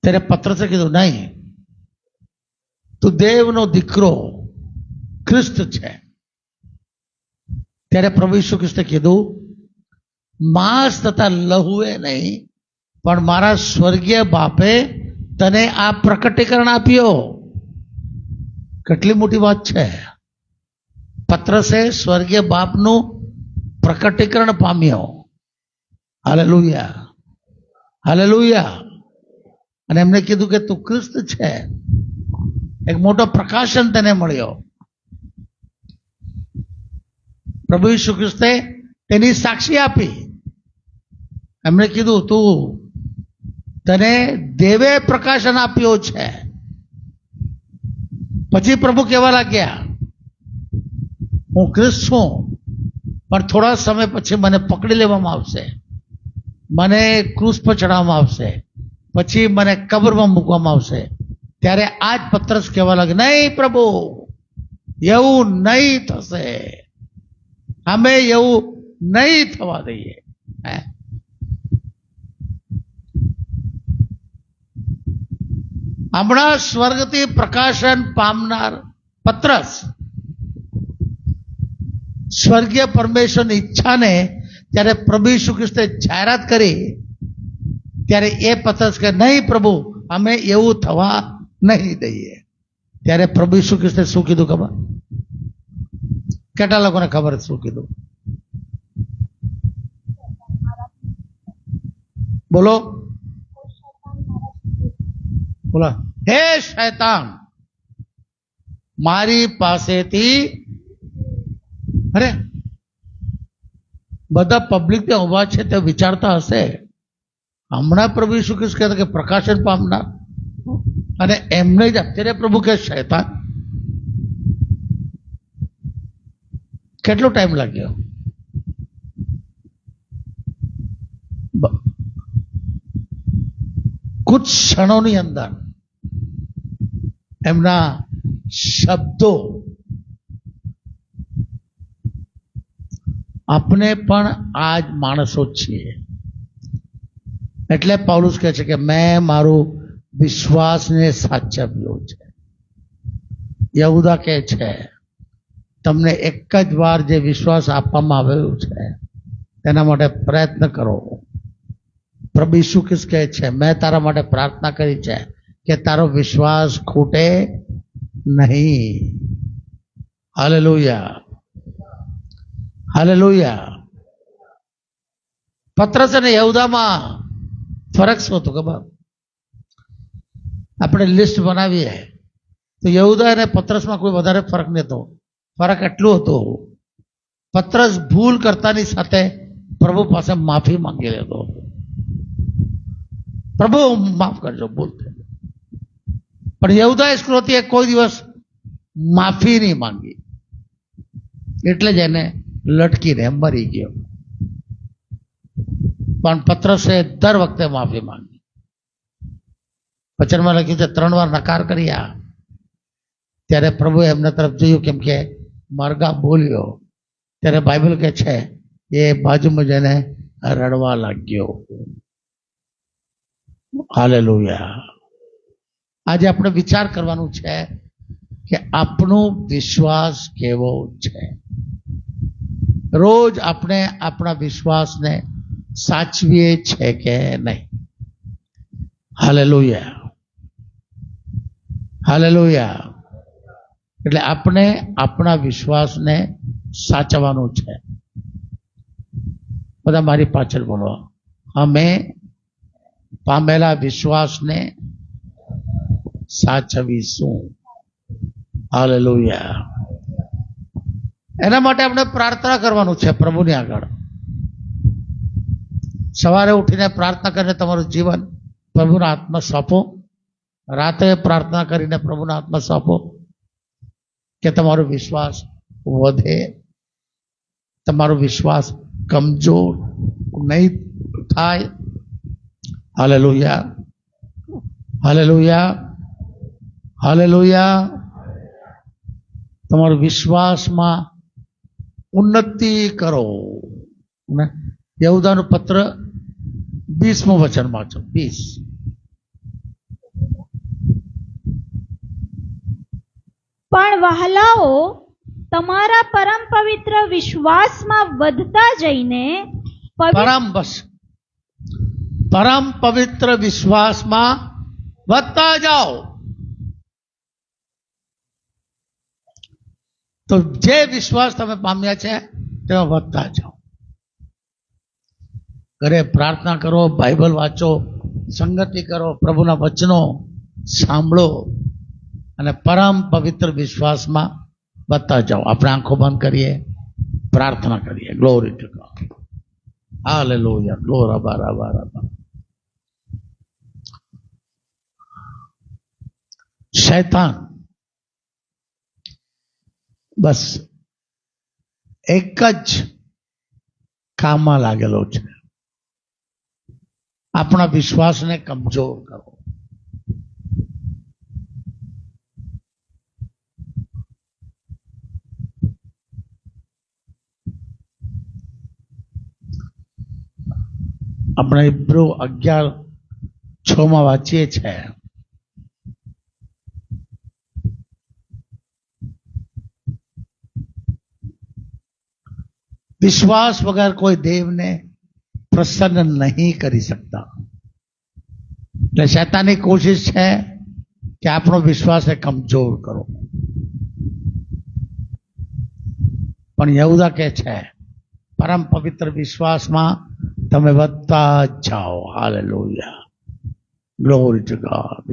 Speaker 1: ત્યારે પત્રસે કીધું, નહીં, તું દેવનો દીકરો ખ્રિસ્ત છે. ત્યારે પ્રભુ ઈસુ ખ્રિસ્તે કીધું, માંસ તથા લહુએ નહીં પણ મારા સ્વર્ગીય બાપે તને આ પ્રકટીકરણ આપ્યો. કેટલી મોટી વાત છે! પત્રસે સ્વર્ગીય બાપનું પ્રકટીકરણ પામ્યો. Hallelujah, hallelujah. અને એમને કીધું કે તું ખ્રિસ્ત છે. એક મોટો પ્રકાશન તેને મળ્યો. પ્રભુ ઈસુ ખ્રિસ્તે તેની સાક્ષી આપી. એમણે કીધું, તને દેવે પ્રકાશન આપ્યો છે. પછી પ્રભુ કહેવા લાગ્યા, હું ખ્રિસ્ત છું, પણ થોડા સમય પછી મને પકડી લેવામાં આવશે, મને ક્રૂસ પર ચડાવવામાં આવશે, પછી મને કબરમાં મૂકવામાં આવશે. ત્યારે આ જ પત્રસ કહેવા લાગે, નહીં પ્રભુ, એવું નહીં થશે, અમે એવું નહીં થવા દઈએ. હમણાં સ્વર્ગથી પ્રકાશન પામનાર પત્રસ સ્વર્ગીય પરમેશ્વરની ઈચ્છાને જ્યારે પ્રભુ ઈસુ ખ્રિસ્તે જાહેરાત કરી, ત્યારે એ પત્રસ કે નહીં પ્રભુ, અમે એવું થવા નહીં દઈએ. ત્યારે પ્રભુ ઈસુ ખ્રિસ્તે શું કીધું ખબર? કેટલા લોકોને ખબર શું કીધું? બોલો બોલો. હે શૈતાન, મારી પાસેથી, અરે બધા પબ્લિક ત્યાં ઉભા છે તે વિચારતા હશે, હમણાં પ્રભુ ઈસુ ખ્રિસ્ત કહેતા કે પ્રકાશન પામનાર, અને એમને જ અત્યારે પ્રભુ કે શૈતાન. કેટલો ટાઈમ લાગ્યો? કુછ ક્ષણોની અંદર એમના શબ્દો આપણે પણ આ જ માણસો છીએ. એટલે પૌલુસ કહે છે કે મેં મારું વિશ્વાસને સાચવ્યો છે. યહૂદા કહે છે તમને એક જ વાર જે વિશ્વાસ આપવામાં આવ્યો છે તેના માટે પ્રયત્ન કરો. પ્રભુ ઈસુ ખ્રિસ્ત કહે છે મેં તારા માટે પ્રાર્થના કરી છે કે તારો વિશ્વાસ ખૂટે નહીં. Hallelujah, hallelujah. પત્રસ અને યહૂદામાં ફરક શું હતો ખબર? આપણે લિસ્ટ બનાવીએ તો યહૂદા અને પત્રસમાં કોઈ વધારે ફરક નહોતો. ફરક એટલું હતો, પત્રસ ભૂલ કરતાની સાથે પ્રભુ પાસે માફી માંગી લેતો. પ્રભુ માફ કરજો, ભૂલ થઈ. પણ યહૂદા ઇસ્કરિયોતીએ કોઈ દિવસ માફી નહીં માંગી, એટલે જ એને લટકીને મરી ગયો. પણ પત્રસે દર વખતે માફી માંગી. વચનમાં લખ્યું છે 3 વાર નકાર કર્યા. ત્યારે પ્રભુએ એમના તરફ જોયું, કેમ કે મરઘા બોલ્યો. ત્યારે બાઇબલ કહે છે એ બાજુમાં જઈને રડવા લાગ્યો. હાલેલુયા. આજે આપણે વિચાર કરવાનું છે કે આપણો વિશ્વાસ કેવો છે. રોજ આપણે આપણા વિશ્વાસને સાચવીએ છે કે નહીં. Hallelujah, hallelujah. એટલે આપણે આપણા વિશ્વાસને સાચવવાનું છે. બધા મારી પાછળ બોલો, અમે પામેલા વિશ્વાસને સાચવીશું. હાલેલુયા. એના માટે આપણે પ્રાર્થના કરવાનું છે પ્રભુની આગળ. સવારે ઉઠીને પ્રાર્થના કરીને તમારું જીવન પ્રભુના હાથમાં સોંપો. રાતે પ્રાર્થના કરીને પ્રભુના હાથમાં સોંપો કે તમારો વિશ્વાસ વધે, તમારો વિશ્વાસ કમજોર નહીં થાય. Hallelujah, hallelujah, hallelujah. તમારો વિશ્વાસમાં ઉન્નતિ કરો. યહૂદાનું પત્ર 20મું વચન વાંચો. 20.
Speaker 3: પણ વહાલાઓ, તમારા પરમ પવિત્ર વિશ્વાસમાં વધતા જઈને
Speaker 1: પરમ પવિત્ર વિશ્વાસમાં વધતા જાઓ. તો જે વિશ્વાસ તમે પામ્યા છે તેમાં વધતા જાઓ. ઘરે પ્રાર્થના કરો, બાઇબલ વાંચો, સંગતિ કરો, પ્રભુના વચનો સાંભળો અને પરમ પવિત્ર વિશ્વાસમાં વધતા જાઓ. આપણે આંખો બંધ કરીએ, પ્રાર્થના કરીએ. Glory to God. Hallelujah. Glory રબા. શૈતાન બસ એક જ કામમાં લાગેલો છે, આપણા વિશ્વાસને કમજોર કરો. આપણે ઈબ્રુ 11:6 વાંચીએ છીએ, વિશ્વાસ વગર કોઈ દેવને પ્રસન્ન નહીં કરી શકતા. એટલે શૈતાનની કોશિશ છે કે આપણો વિશ્વાસને કમજોર કરો. પણ યહૂદા કહે છે પરમ પવિત્ર વિશ્વાસમાં તમે વધતા જાઓ. હાલેલુયા. Glory to God.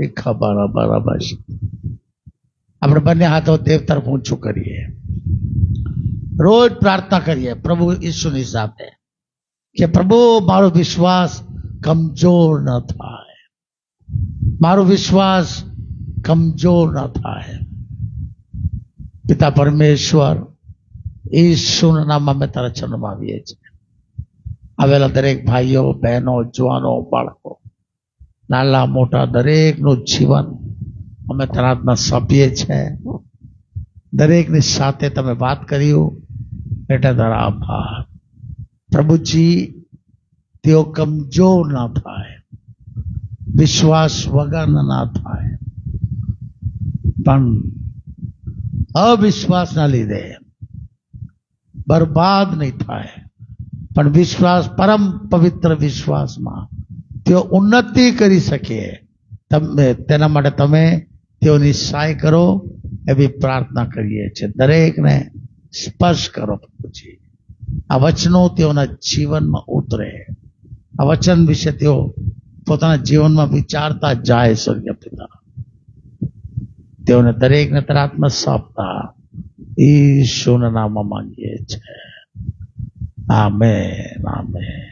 Speaker 1: બરાબર. આપણે બંને હાથો દેવ તરફ ઊંચું કરીએ, રોજ પ્રાર્થના કરીએ પ્રભુ ઈસુની સાથે કે પ્રભુ મારો વિશ્વાસ કમજોર ન થાય, મારો વિશ્વાસ કમજોર ન થાય. પિતા પરમેશ્વર, ઈસુના નામમાં અમે તારા ચરણમાં આવીએ છીએ. આવેલા દરેક ભાઈઓ, બહેનો, જવાનો, બાળકો, નાના મોટા દરેકનું જીવન અમે તારા હાથમાં સોંપીએ છીએ. દરેકની સાથે તમે વાત કર્યું એટલે તારા આભાર. પ્રભુજી, તેઓ કમજોર ના થાય, વિશ્વાસ વગર ના થાય, પણ અવિશ્વાસના લીધે બરબાદ નહીં થાય, પણ વિશ્વાસ, પરમ પવિત્ર વિશ્વાસમાં તેઓ ઉન્નતિ કરી શકે, તેના માટે તમે તેઓની સહાય કરો એવી પ્રાર્થના કરીએ છીએ. દરેકને સ્પર્શ કરો પ્રભુજી. આ વચનો તેઓના જીવનમાં ઉતરે, આ વચન વિશે તેઓ પોતાના જીવનમાં વિચારતા જાય. સ્વર્ગીય પિતા, તેઓને દરેકને તરાત્મા સોંપતા ઈશુના નામમાં માંગીએ છીએ. Amen, amen.